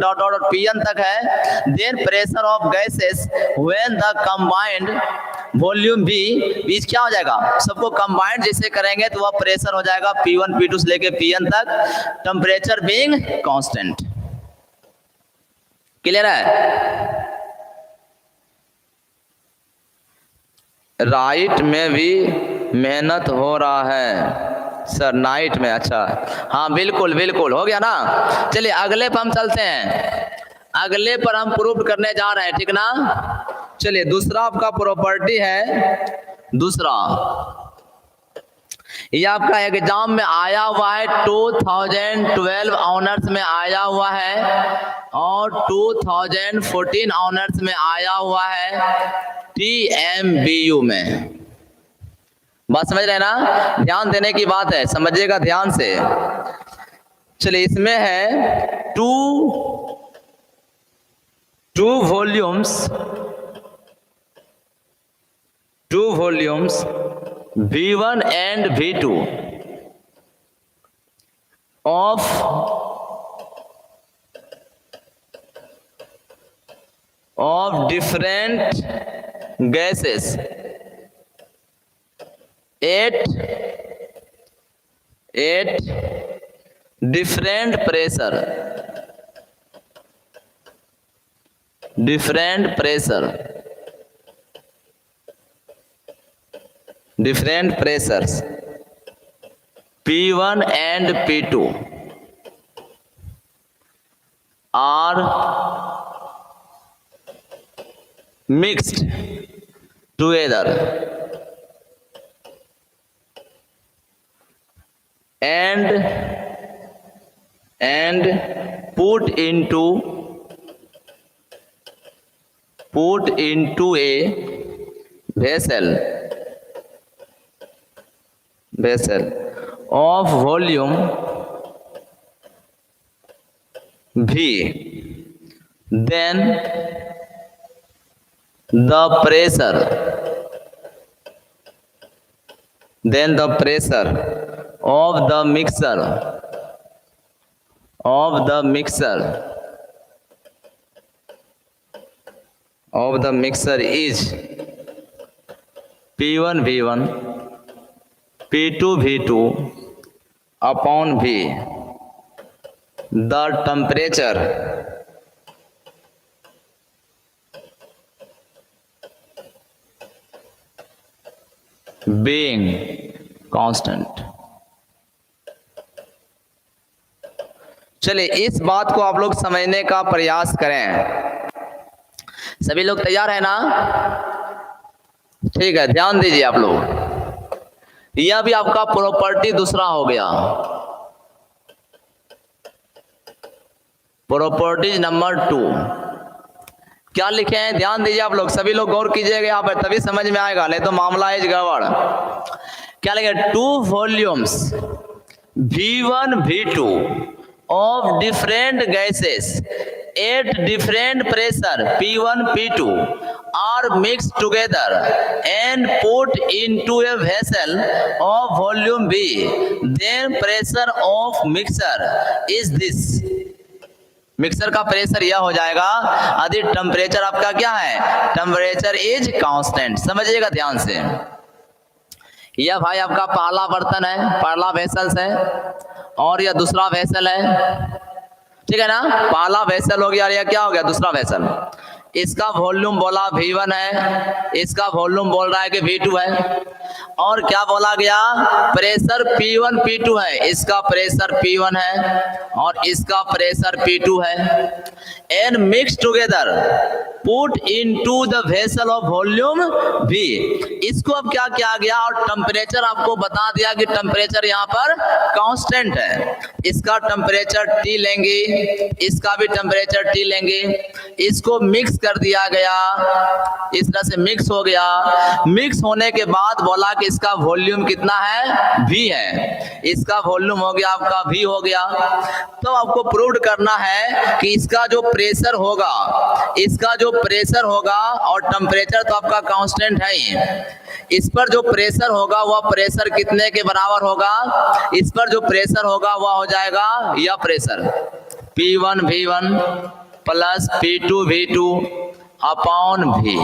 Pn तक है। Then pressure of gases when the combined volume be बीच क्या हो जाएगा, सबको कंबाइंड जैसे करेंगे तो वह प्रेशर हो जाएगा P1 P2 से लेके Pn तक, टेम्परेचर बीइंग कांस्टेंट। क्लियर है। राइट में भी मेहनत हो रहा है सर, नाइट में, अच्छा हाँ बिल्कुल बिल्कुल हो गया ना। चलिए अगले पर हम चलते हैं, अगले पर हम प्रूव करने जा रहे हैं, ठीक ना। चलिए दूसरा आपका प्रॉपर्टी है, दूसरा ये आपका एग्जाम में आया हुआ है, 2012 ऑनर्स में आया हुआ है और 2014 ऑनर्स में आया हुआ है TMBU में। बात समझ रहे हैं ना? ध्यान देने की बात है, समझिएगा ध्यान से। चलिए, इसमें है two volumes V1 and V2 of different gases at different pressure different pressures P1 and P2 are mixed together and put into a vessel of volume V, then the pressure of the mixer is P1 V1 P2 V2 upon V. The temperature being constant. चलिए, इस बात को आप लोग समझने का प्रयास करें। सभी लोग तैयार है ना? ठीक है, ध्यान दीजिए आप लोग। यह भी आपका प्रॉपर्टी दूसरा हो गया, प्रॉपर्टी नंबर 2। क्या लिखे हैं? ध्यान दीजिए आप लोग, सभी लोग गौर कीजिएगा यहाँ पर, तभी समझ में आएगा, नहीं तो मामला है गड़बड़। क्या लिखे? Two volumes V1 V2 of different gases at different pressure P1 P2 are mixed together and put into a vessel of volume V. Then pressure of mixer is this. Mixer का प्रेशर यह हो जाएगा यदि temperature आपका क्या है? Temperature is constant. समझिएगा ध्यान से। यह भाई आपका पहला बर्तन है, पहला वेसल है, और यह दूसरा वेसल है, ठीक है ना? पहला वेसल हो गया, यह क्या हो गया? दूसरा वेसल। इसका वॉल्यूम बोला V1 है, इसका वॉल्यूम बोल रहा है कि V2 है, और क्या बोला गया? प्रेशर P1 P2 है, इसका प्रेशर P1 है और इसका प्रेशर P2 है। And mix together put into the vessel of volume V। इसको अब क्या किया गया? और टेम्परेचर आपको बता दिया कि टेम्परेचर यहाँ पर कांस्टेंट है। इसका टेम्परेचर T लेंगे, इसका भी टेम्परेचर T लेंगे, इसको मिक्स कर दिया गया, इस तरह से मिक्स हो गया। मिक्स होने के बाद बोला कि इसका वॉल्यूम कितना है? V है। इसका वॉल्यूम हो गया आपका V हो गया। तो आपको प्रूव करना है कि इसका जो प्रेशर होगा, इसका जो प्रेशर होगा, और टेम्परेचर तो आपका कांस्टेंट है ही, इस पर जो प्रेशर होगा वह प्रेशर कितने के बराबर होगा? इस पर जो प्रेशर होगा वह हो जाएगा यह pressure P1 V1 plus P2 V2 upon V।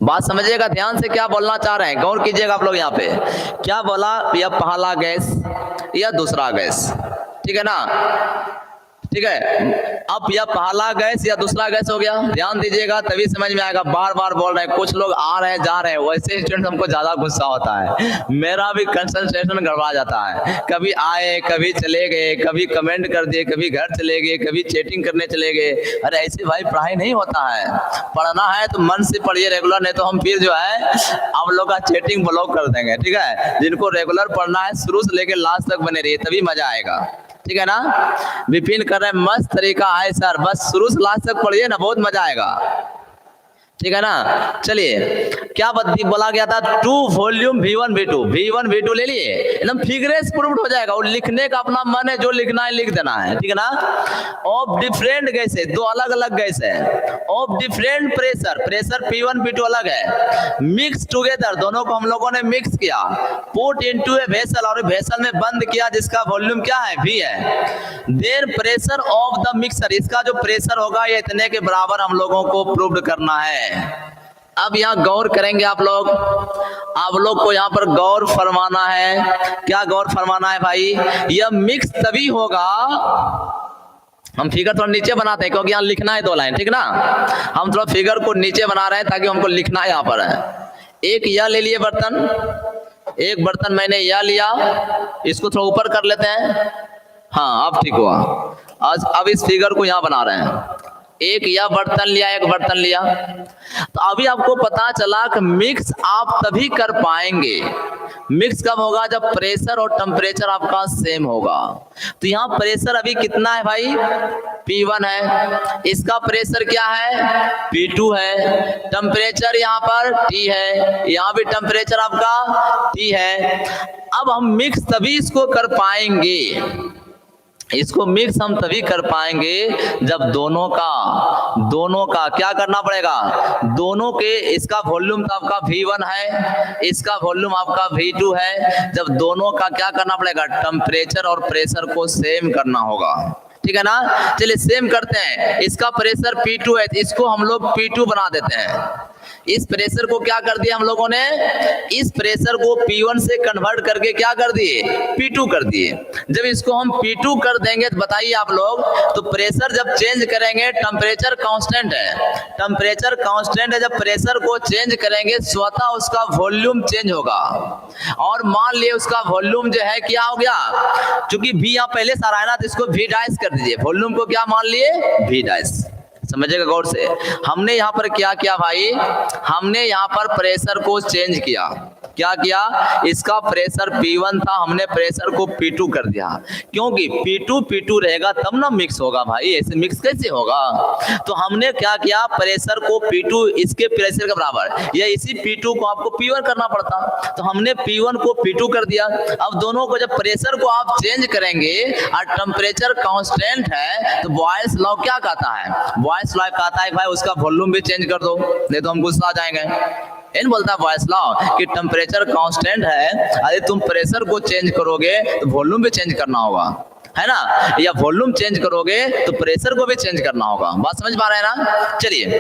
बात समझिएगा ध्यान से, क्या बोलना चाह रहे हैं, गौर कीजिएगा आप लोग। यहाँ पे क्या बोला? यह पहला गैस, यह दूसरा गैस, ठीक है ना? ठीक है। अब यह पहला गैस या दूसरा गैस हो गया, ध्यान दीजिएगा तभी समझ में आएगा। बार बार बोल रहे हैं, कुछ लोग आ रहे हैं जा रहे हैं, वैसे स्टूडेंट हमको ज्यादा गुस्सा होता है, मेरा भी कंसंट्रेशन गड़बड़ा जाता है। कभी आए, कभी चले गए, कभी कमेंट कर दिए, कभी घर चले गए, कभी चैटिंग करने चले गए। अरे ऐसे भाई पढ़ाई नहीं होता है, पढ़ना है तो मन से पढ़िए रेगुलर, नहीं तो हम फिर जो है आप लोग का चैटिंग ब्लॉक कर देंगे। ठीक है, जिनको रेगुलर पढ़ना है शुरू से लेकर लास्ट तक बने रहिए, तभी मजा आएगा। ठीक है ना, विपिन कर रहे हैं मस्त तरीका है सर, बस शुरू से लास्ट तक पढ़िए ना, बहुत मजा आएगा। ठीक है ना, चलिए क्या बोला गया था, 2 वॉल्यूम V1 V2 V2 ले लिए, एकदम फिगरेस प्रूव्ड हो जाएगा। और लिखने का अपना मन है, जो लिखना है लिख देना है। ठीक है ना, ऑफ डिफरेंट गैस है, 2 अलग अलग गैस है, of different pressure, pressure P1 P2 अलग है, मिक्स टुगेदर, दोनों को हम लोगों ने मिक्स किया, पुट इनटू ए वेसल, और वेसल में बंद किया जिसका वॉल्यूम क्या है V है। Then pressure of the mixer, इसका जो प्रेशर होगा ये इतने के बराबर हम लोगों को प्रूव्ड करना है। अब यहाँ गौर करेंगे आप लोग को यहाँ पर गौर फरमाना है। क्या गौर फरमाना है भाई, यह मिक्स तभी होगा, हम फिगर थोड़ा नीचे बनाते हैं क्योंकि यहाँ लिखना है 2 लाइन। ठीक ना, हम थोड़ा फिगर को नीचे बना रहे हैं ताकि हमको लिखना है। यहाँ पर है एक यह ले लिए बर्तन, एक बर्तन मैंने यह लिया, इसको थोड़ा ऊपर कर लेते हैं। हाँ अब ठीक हुआ। आज अब इस फिगर को यहाँ बना रहे हैं, एक यह बर्तन लिया, एक बर्तन लिया। तो अभी आपको पता चला कि मिक्स आप तभी कर पाएंगे, मिक्स कब होगा, जब प्रेशर और टेम्परेचर आपका सेम होगा। तो यहाँ प्रेशर अभी कितना है भाई, P1 है, इसका प्रेशर क्या है P2 है, टेम्परेचर यहाँ पर T है, यहाँ भी टेम्परेचर आपका T है। अब हम मिक्स तभी इसको कर पाएंगे, इसको मिक्स हम तभी कर पाएंगे जब दोनों का क्या करना पड़ेगा, दोनों के, इसका वॉल्यूम तो आपका V1 है, इसका वॉल्यूम आपका V2 है, जब दोनों का क्या करना पड़ेगा, टेम्परेचर और प्रेशर को सेम करना होगा। ठीक है ना, चलिए सेम करते हैं। इसका प्रेशर P2 है, इसको हम लोग P2 बना देते हैं। इस प्रेशर को क्या कर दिया हम लोगों ने, इस प्रेशर को P1 से कन्वर्ट करके क्या कर दिए, P2 कर दिए। जब इसको हम P2 कर देंगे तो बताइए आप लोग, तो प्रेशर जब चेंज करेंगे, टेम्परेचर कांस्टेंट है, टेम्परेचर कांस्टेंट है, जब प्रेशर को चेंज करेंगे स्वतः उसका वॉल्यूम चेंज होगा। और मान लिए उसका वॉल्यूम जो है क्या हो गया, क्योंकि V यहाँ पहले सारा है ना, तो इसको V डैश कर दीजिए, वॉल्यूम को क्या मान लिए, V डैश। समझिएगा गौर से, हमने यहाँ पर क्या किया भाई, हमने यहाँ पर प्रेशर को चेंज किया। क्या किया, इसका प्रेशर P1 था, हमने प्रेशर को P2 कर दिया, क्योंकि P2 रहेगा तब ना मिक्स होगा भाई, ऐसे मिक्स कैसे होगा। तो हमने क्या किया, प्रेशर को P2 इसके प्रेशर के बराबर, या इसी P2 को आपको P1 करना पड़ता, तो हमने P1 को P2 कर दिया। अब दोनों को जब प्रेशर को आप चेंज करेंगे और टेम्परेचर कांस्टेंट है, तो बॉयल्स लॉ क्या कहता है, बॉयल्स लॉ कहता है भाई उसका वॉल्यूम भी चेंज कर दो, नहीं तो हम गुस्सा आ जाएंगे। इन बोलता है बॉयल्स लॉ कि टेम्परेचर कांस्टेंट है, यदि तुम प्रेशर को चेंज करोगे तो वॉल्यूम भी चेंज करना होगा, है ना, या वॉल्यूम चेंज करोगे तो प्रेशर को भी चेंज करना होगा। बात समझ पा रहे हैं ना। चलिए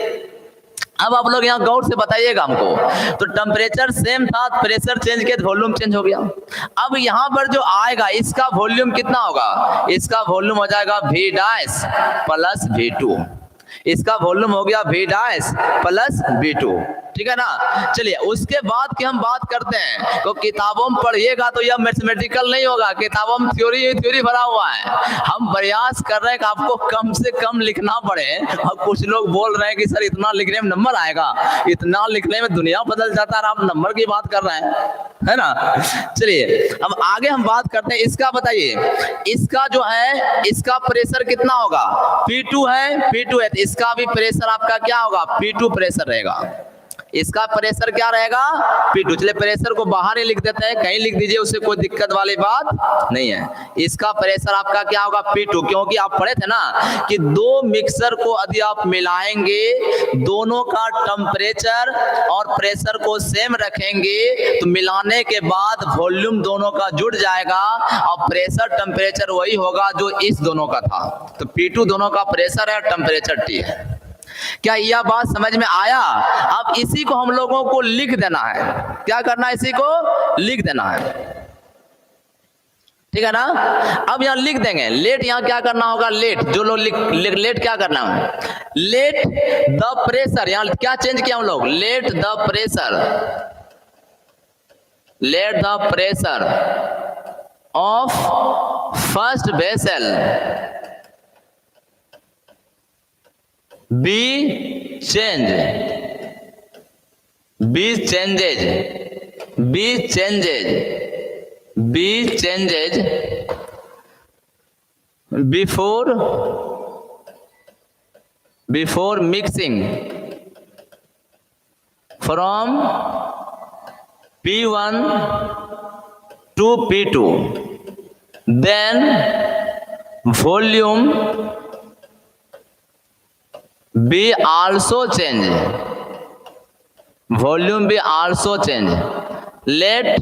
अब आप लोग यहाँ गौर से बताइएगा हमको, तो टेम्परेचर सेम था, प्रेशर चेंज किया तो वॉल्यूम चेंज हो गया। अब यहाँ पर जो आएगा इसका वॉल्यूम कितना होगा, इसका वॉल्यूम हो जाएगा V डैश प्लस V2, इसका वॉल्यूम हो गया V डैश प्लस V2। ठीक है ना, चलिए उसके बाद की हम बात करते हैं। तो किताबों में पढ़िएगा तो यह मैथमेटिकल नहीं होगा, किताबों में थ्योरी भरा हुआ है। हम प्रयास कर रहे हैं कि आपको कम से कम लिखना पड़े। अब कुछ लोग बोल रहे हैं कि सर इतना लिखने में नंबर आएगा, इतना लिखने में दुनिया बदल जाता है, आप नंबर की बात कर रहे हैं, है ना। चलिए अब आगे हम बात करते हैं इसका। बताइए इसका जो है, इसका प्रेशर कितना होगा, P2 है, P2 है, तो इसका भी प्रेशर आपका क्या होगा, P2 प्रेशर रहेगा। इसका प्रेशर क्या रहेगा, P2। चलिए प्रेशर को बाहर ही लिख देते हैं, कहीं लिख दीजिए, उससे कोई दिक्कत वाली बात नहीं है। इसका प्रेशर आपका क्या होगा, P2, क्योंकि आप पढ़े थे ना कि 2 मिक्सर को यदि आप मिलाएंगे, दोनों का टेम्परेचर और प्रेशर को सेम रखेंगे, तो मिलाने के बाद वॉल्यूम दोनों का जुड़ जाएगा और प्रेशर टेम्परेचर वही होगा जो इस दोनों का था। तो P2 दोनों का प्रेशर है और टेम्परेचर T है। क्या यह बात समझ में आया। अब इसी को हम लोगों को लिख देना है, क्या करना है, इसी को लिख देना है। ठीक है ना। अब यहाँ लिख देंगे लेट, यहाँ क्या करना होगा, लेट जो लोग लेट क्या करना है, लेट द प्रेशर, यहाँ क्या चेंज किया हम लोग, let the pressure, let the pressure of first vessel be change, be changes, be changes, be changes before mixing from P1 to P2, then volume be also change, volume be also change, let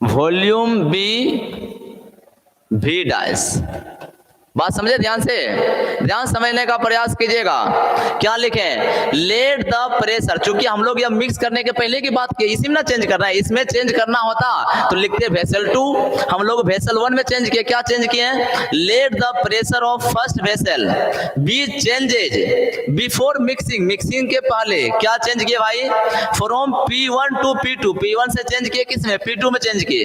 volume be V dash। बात समझे, ध्यान से, ध्यान समझने का प्रयास कीजिएगा। क्या लिखें, लेट द प्रेशर, चूंकि हम लोग यह मिक्स करने के पहले की बात की, इसी में ना चेंज करना है, इसमें चेंज करना होता तो लिखते वेसल 2, हम लोग वेसल 1 में चेंज किए। क्या चेंज किए हैं, let the pressure of first vessel be changes before mixing, mixing के पहले क्या चेंज किए भाई, from P1 to P2, P1 से चेंज किए किसमें, P2 में चेंज किए,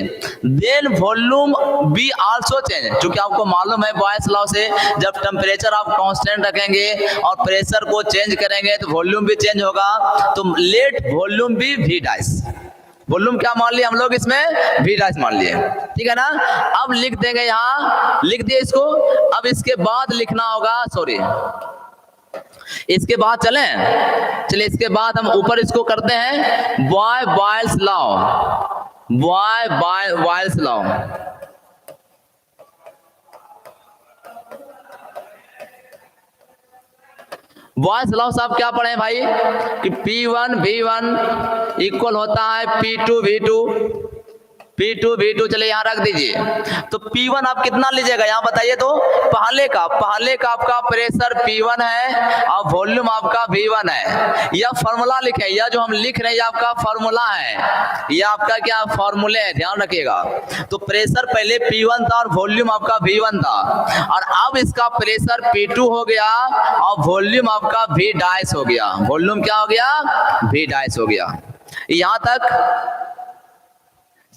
then volume be also change, क्योंकि आपको मालूम है बॉयस लॉ से जब टेम्परेचर आप कांस्टेंट रखेंगे और प्रेशर को चेंज करेंगे तो वॉल्यूम भी चेंज होगा, तो लेट वॉल्यूम भी V डैश, वॉल्यूम क्या मान लिया हम लोग इसमें, V डैश मान लिए, ठीक है ना। अब लिख देंगे, यहाँ लिख दिए इसको। अब इसके बाद लिखना होगा, सॉरी इसके बाद चलिए इसके बाद हम ऊपर इसको करते हैं boy Boyle's law, boy Boyle's law. Boyle's law साहब क्या पढ़े भाई कि P1 V1 इक्वल होता है P2 V2, P2 V2, चले यहाँ रख दीजिए। तो P1 आप कितना लीजिएगा यहाँ बताइए, तो पहले का आपका प्रेशर P1 है और वॉल्यूम आपका V1 है। यह फॉर्मूला लिखे, यह जो हम लिख रहे हैं यह आपका फॉर्मूला है, यह आपका क्या फॉर्मूले है, ध्यान रखिएगा। तो प्रेशर पहले P1 था और वॉल्यूम आपका V1 था, और अब इसका प्रेशर P2 हो गया और वॉल्यूम आपका V डैश हो गया, वॉल्यूम क्या हो गया, V डैश हो गया। यहाँ तक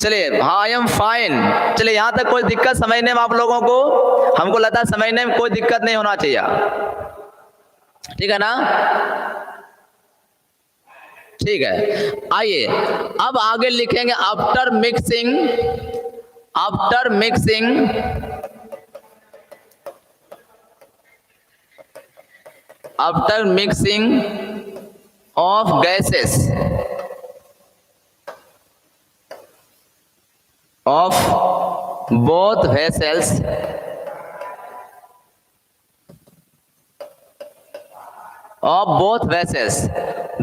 चलिए, हाँ आई एम फाइन। चलिए यहाँ तक कोई दिक्कत समझने में आप लोगों को, हमको लगता है समझने में कोई दिक्कत नहीं होना चाहिए, ठीक है ना, ठीक है। आइए अब आगे लिखेंगे after mixing, after mixing after mixing of gases of both vessels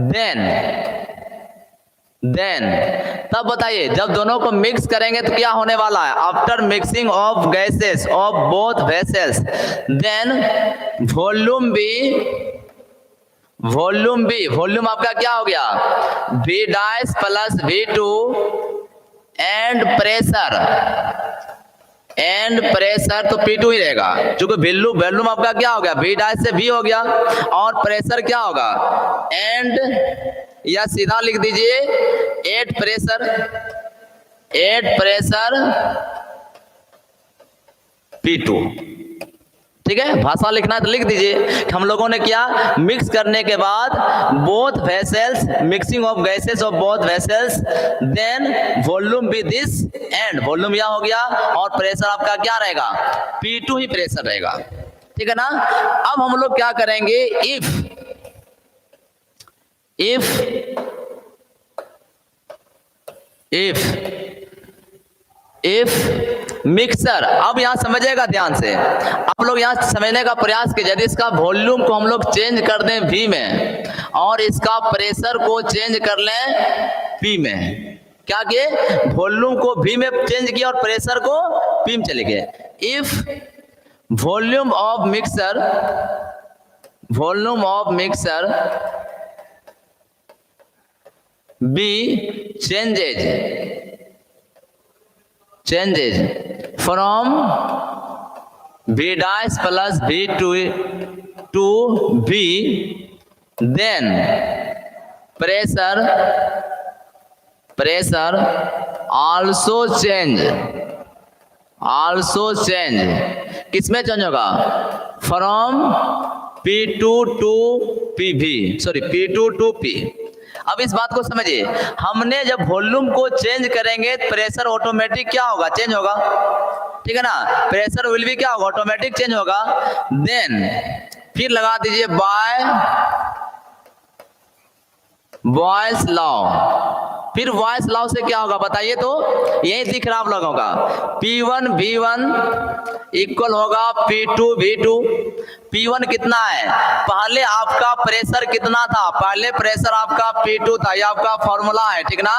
then तब बताइए जब दोनों को मिक्स करेंगे तो क्या होने वाला है, after mixing of gases of both vessels then volume आपका क्या हो गया, V dash plus V2 and pressure तो P2 ही रहेगा, क्योंकि वॉल्यूम आपका क्या हो गया, V डैश से V हो गया, और प्रेशर क्या होगा एंड, या सीधा लिख दीजिए एट प्रेशर P2, ठीक है। भाषा लिखना है तो लिख दीजिए कि हम लोगों ने क्या मिक्स करने के बाद both vessels, mixing of gases of both vessels, then volume be this and volume यह हो गया, और प्रेशर आपका क्या रहेगा, P2 ही प्रेशर रहेगा, ठीक है ना। अब हम लोग क्या करेंगे, इफ मिक्सर, अब यहां समझिएगा ध्यान से, आप लोग यहां समझने का प्रयास कीजिए। यदि इसका वॉल्यूम को हम लोग चेंज कर दें V में और इसका प्रेशर को चेंज कर लें P में, क्या किए, वॉल्यूम को V में चेंज किया और प्रेशर को P में चले गए। If volume of mixer B changes changes from V dash plus V to V, then pressure also change किसमें चेंज होगा? From P2 to PV, sorry P2 to P। अब इस बात को समझिए, हमने जब वॉल्यूम को चेंज करेंगे प्रेशर ऑटोमेटिक क्या होगा? चेंज होगा, ठीक है ना? प्रेशर विल भी क्या होगा? ऑटोमेटिक चेंज होगा। देन फिर लगा दीजिए बाय बॉयस लॉ। फिर बॉयस लॉ से क्या होगा बताइए? तो यही दिख रहा आप लोगों का, P1 V1 इक्वल होगा P2 V2। P1 कितना है? पहले आपका प्रेशर कितना था? पहले प्रेशर आपका P2 था, ये आपका फॉर्मूला है, ठीक ना?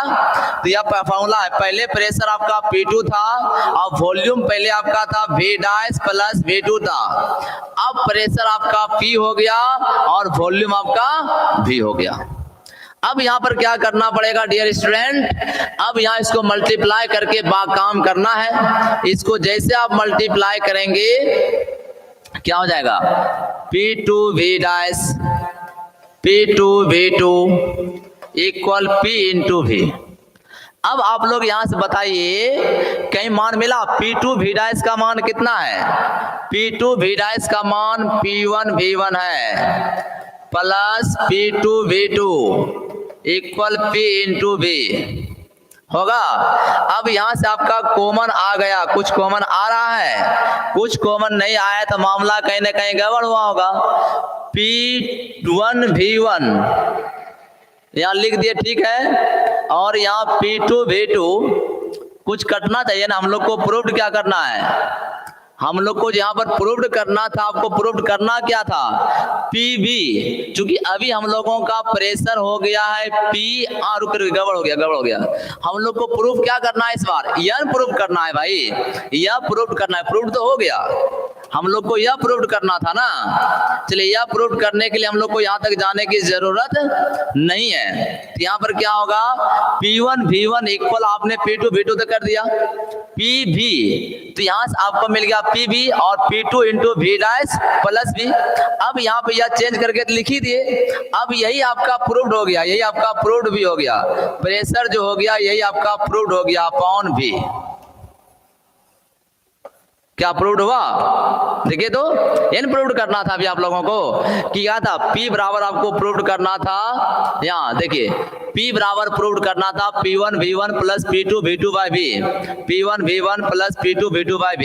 तो यह फॉर्मूला है, पहले प्रेशर आपका P2 था और वॉल्यूम पहले आपका था V डैश प्लस V2 था। अब प्रेशर आपका P हो गया और वॉल्यूम आपका V हो गया। अब यहाँ पर क्या करना पड़ेगा डियर स्टूडेंट? अब यहाँ इसको मल्टीप्लाई करके काम करना है। इसको जैसे आप मल्टीप्लाई करेंगे क्या हो जाएगा? P2 V dash P2 V2 equal P into V। अब आप लोग यहाँ से बताइए कहीं मान मिला? P2 V डैश का मान कितना है? P2 V डैश का मान P1 V1 है plus P2 V2 equal P into V होगा। अब यहां से आपका कॉमन आ गया, कुछ कॉमन आ रहा है, कुछ कॉमन नहीं आया तो मामला कहीं ना कहीं गड़बड़ हुआ होगा। P1 V1 यहां लिख दिए, ठीक है, और यहाँ P2 V2 कुछ कटना चाहिए ना, हम लोग को प्रूव्ड क्या करना है? हम लोग को यहाँ पर प्रूव्ड करना था, आपको प्रूव्ड करना क्या था? PV, क्योंकि अभी हम लोगों का प्रेशर हो गया है P, रुक गड़बड़ हो गया। हम लोग को प्रूव क्या करना है इस बार? यह प्रूव करना है भाई, यह प्रूव करना है। प्रूव तो हो गया, हम लोग को यह प्रूव करना था ना। चलिए, यह प्रूव करने के लिए हम लोग को यहाँ तक जाने की जरूरत नहीं है। तो यहाँ पर क्या होगा? P1 V1 इक्वल आपने P2 V2 तक कर दिया, PV, तो यहाँ से आपको मिल गया PV और P2 into V dash plus V। अब यहाँ पे यह चेंज करके लिख ही दिए। अब यही आपका प्रूव्ड हो गया, यही आपका प्रूव्ड भी हो गया। प्रेशर जो हो गया यही आपका प्रूव्ड हो गया अपॉन V। क्या प्रूव्ड हुआ? देखिए तो इन प्रूव्ड करना था अभी आप लोगों को, कि क्या था? P बराबर आपको प्रूव्ड करना था। यहाँ देखिए P बराबर प्रूव्ड करना था P1 V1 plus P2 V2 by V। P1 V1 plus P2 V2 by V।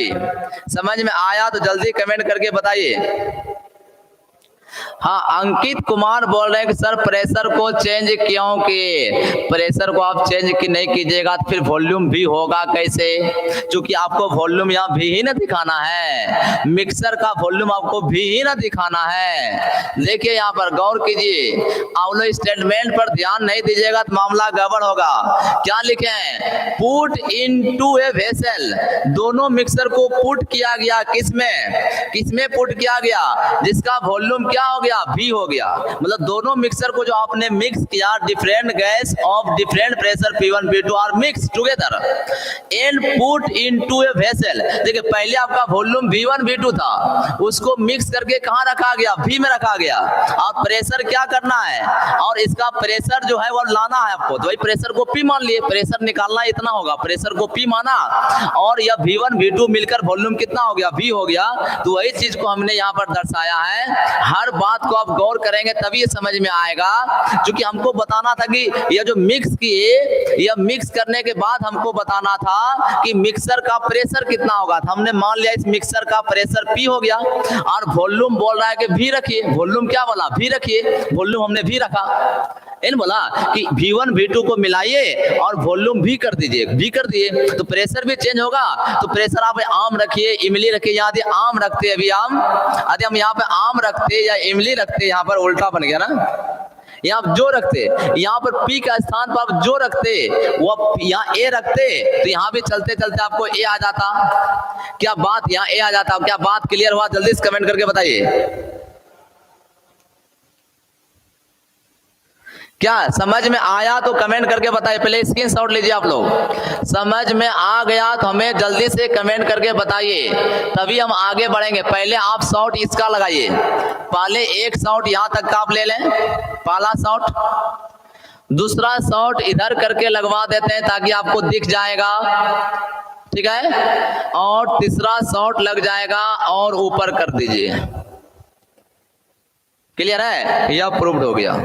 समझ में आया तो जल्दी कमेंट करके बताइए। हाँ, अंकित कुमार बोल रहे हैं कि सर प्रेशर को चेंज क्यों किए? प्रेशर को आप चेंज की नहीं कीजिएगा तो फिर वॉल्यूम भी होगा कैसे? क्योंकि आपको वॉल्यूम यहाँ भी ही ना दिखाना है, मिक्सर का वॉल्यूम आपको भी ही ना दिखाना है। देखिए यहाँ पर गौर कीजिए, आप लोग स्टेटमेंट पर ध्यान नहीं दीजिएगा तो मामला गड़बड़ होगा। क्या लिखे हैं? Put into a vessel. दोनों मिक्सर को पुट किया गया, किसमें पुट किया गया? जिसका वॉल्यूम क्या हो गया? V हो गया। मतलब दोनों मिक्सर को जो आपने मिक्स किया, different gas of different pressure P1 P2 are mix together and put into a vessel. देखिए पहले आपका वॉल्यूम V1 V2 था, उसको मिक्स करके कहां रखा गया? V में रखा गया। अब प्रेशर क्या करना है? और इसका प्रेशर जो है वो लाना है आपको, तो भाई प्रेशर को P मान लिए, प्रेशर निकालना इतना होगा, प्रेशर को P माना और यह V1 V2 मिलकर वॉल्यूम कितना हो गया? V हो गया। तो वही चीज को हमने यहाँ पर दर्शाया है। हर बात को आप गौर करेंगे तभी ये समझ में आएगा, क्योंकि हमको बताना था कि यह जो मिक्स किए, यह मिक्स करने के बाद हमको बताना था कि मिक्सर का प्रेशर कितना होगा। तो हमने मान लिया इस मिक्सर का प्रेशर P हो गया और वॉल्यूम बोल रहा है कि V रखिए। वॉल्यूम क्या बोला? V रखिए। वॉल्यूम हमने V रखा। इन बोला कि V1 V2 को मिलाइए और वॉल्यूम V कर दीजिए, V कर दिए तो प्रेशर भी चेंज होगा। तो प्रेशर आप आम रखिए, इमली रखिए। यदि आम रखते अभी आम, यदि हम यहाँ पे आम रखते या इमली रखते, यहाँ पर उल्टा बन गया ना। यहाँ जो रखते, यहाँ पर P का स्थान पर आप जो रखते, वो यहाँ A रखते तो यहाँ भी चलते चलते आपको A आ जाता। क्या बात? यहाँ A आ जाता। क्या बात क्लियर हुआ? जल्दी से कमेंट करके बताइए। क्या समझ में आया तो कमेंट करके बताइए। पहले स्क्रीनशॉट लीजिए आप लोग। समझ में आ गया तो हमें जल्दी से कमेंट करके बताइए, तभी हम आगे बढ़ेंगे। पहले आप शॉट इसका लगाइए, पहले एक शॉट यहां तक का आप ले लें, पहला शॉट। दूसरा शॉट इधर करके लगवा देते हैं ताकि आपको दिख जाएगा, ठीक है। और तीसरा शॉट लग जाएगा और ऊपर कर दीजिए। क्लियर है? यह प्रूव्ड हो गया।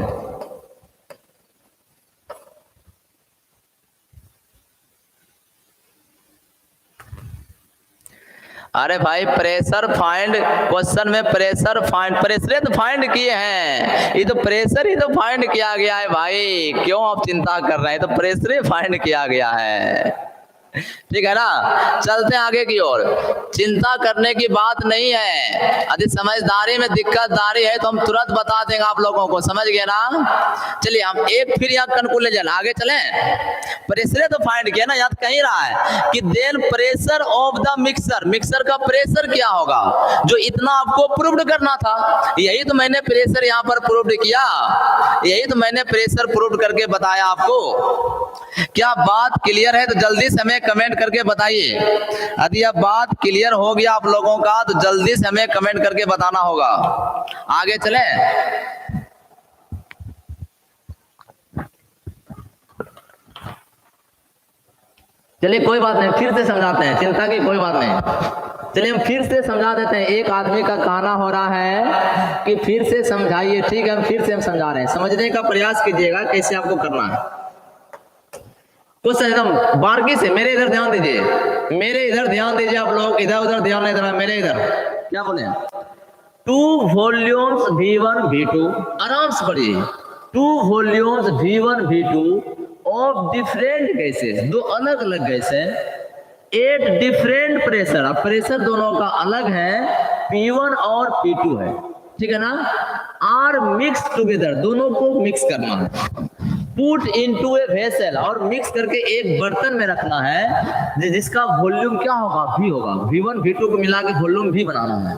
अरे भाई प्रेशर फाइंड, क्वेश्चन में प्रेशर फाइंड किए हैं, ये तो प्रेशर ही तो फाइंड किया गया है भाई, क्यों आप चिंता कर रहे हैं? तो प्रेशर ही फाइंड किया गया है, ठीक है ना। चलते हैं आगे की ओर। चिंता करने की बात नहीं है, यदि समझदारी में दिक्कतदारी है तो हम तुरंत बता देंगे आप लोगों को, समझ गए ना। चलिए हम एक फिर यहाँ कंक्लूजन आगे चलें। प्रेशर तो फाइंड किया ना, याद कहीं रहा है कि then pressure of the mixer, mixer का प्रेशर क्या होगा, जो इतना आपको प्रूव्ड करना था। यही तो मैंने प्रेशर यहाँ पर प्रूव्ड किया, यही तो मैंने प्रेशर प्रूव्ड करके बताया आपको। क्या बात क्लियर है? तो जल्दी से हमें कमेंट करके बताइए। यदि अब बात क्लियर हो गया आप लोगों का तो जल्दी से हमें कमेंट करके बताना होगा। आगे चले। चलिए कोई बात नहीं, फिर से समझाते हैं, चिंता की कोई बात नहीं। चलिए हम फिर से समझा देते हैं। एक आदमी का कहना हो रहा है कि फिर से समझाइए, ठीक है, हम फिर से हम समझा रहे हैं, समझने का प्रयास कीजिएगा कैसे आपको करना है। कुछ एकदम बारीकी से मेरे इधर ध्यान दीजिए, मेरे इधर ध्यान दीजिए आप लोग, इधर उधर ध्यान नहीं देना, मेरे इधर। क्या बोले? 2 वॉल्यूम्स V1 V2, आराम से पढ़िए। 2 volumes V1 V2 of different gases, दो अलग अलग गैस है, एट डिफरेंट प्रेशर, अब प्रेशर दोनों का अलग है, P1 और P2 है, ठीक है ना। आर मिक्स टुगेदर, दोनों को मिक्स करना है। पुट इनटू ए वेसल, और मिक्स करके एक बर्तन में रखना है जिसका वॉल्यूम क्या होगा? V होगा। V1 V2 को मिला के वॉल्यूम V बनाना है।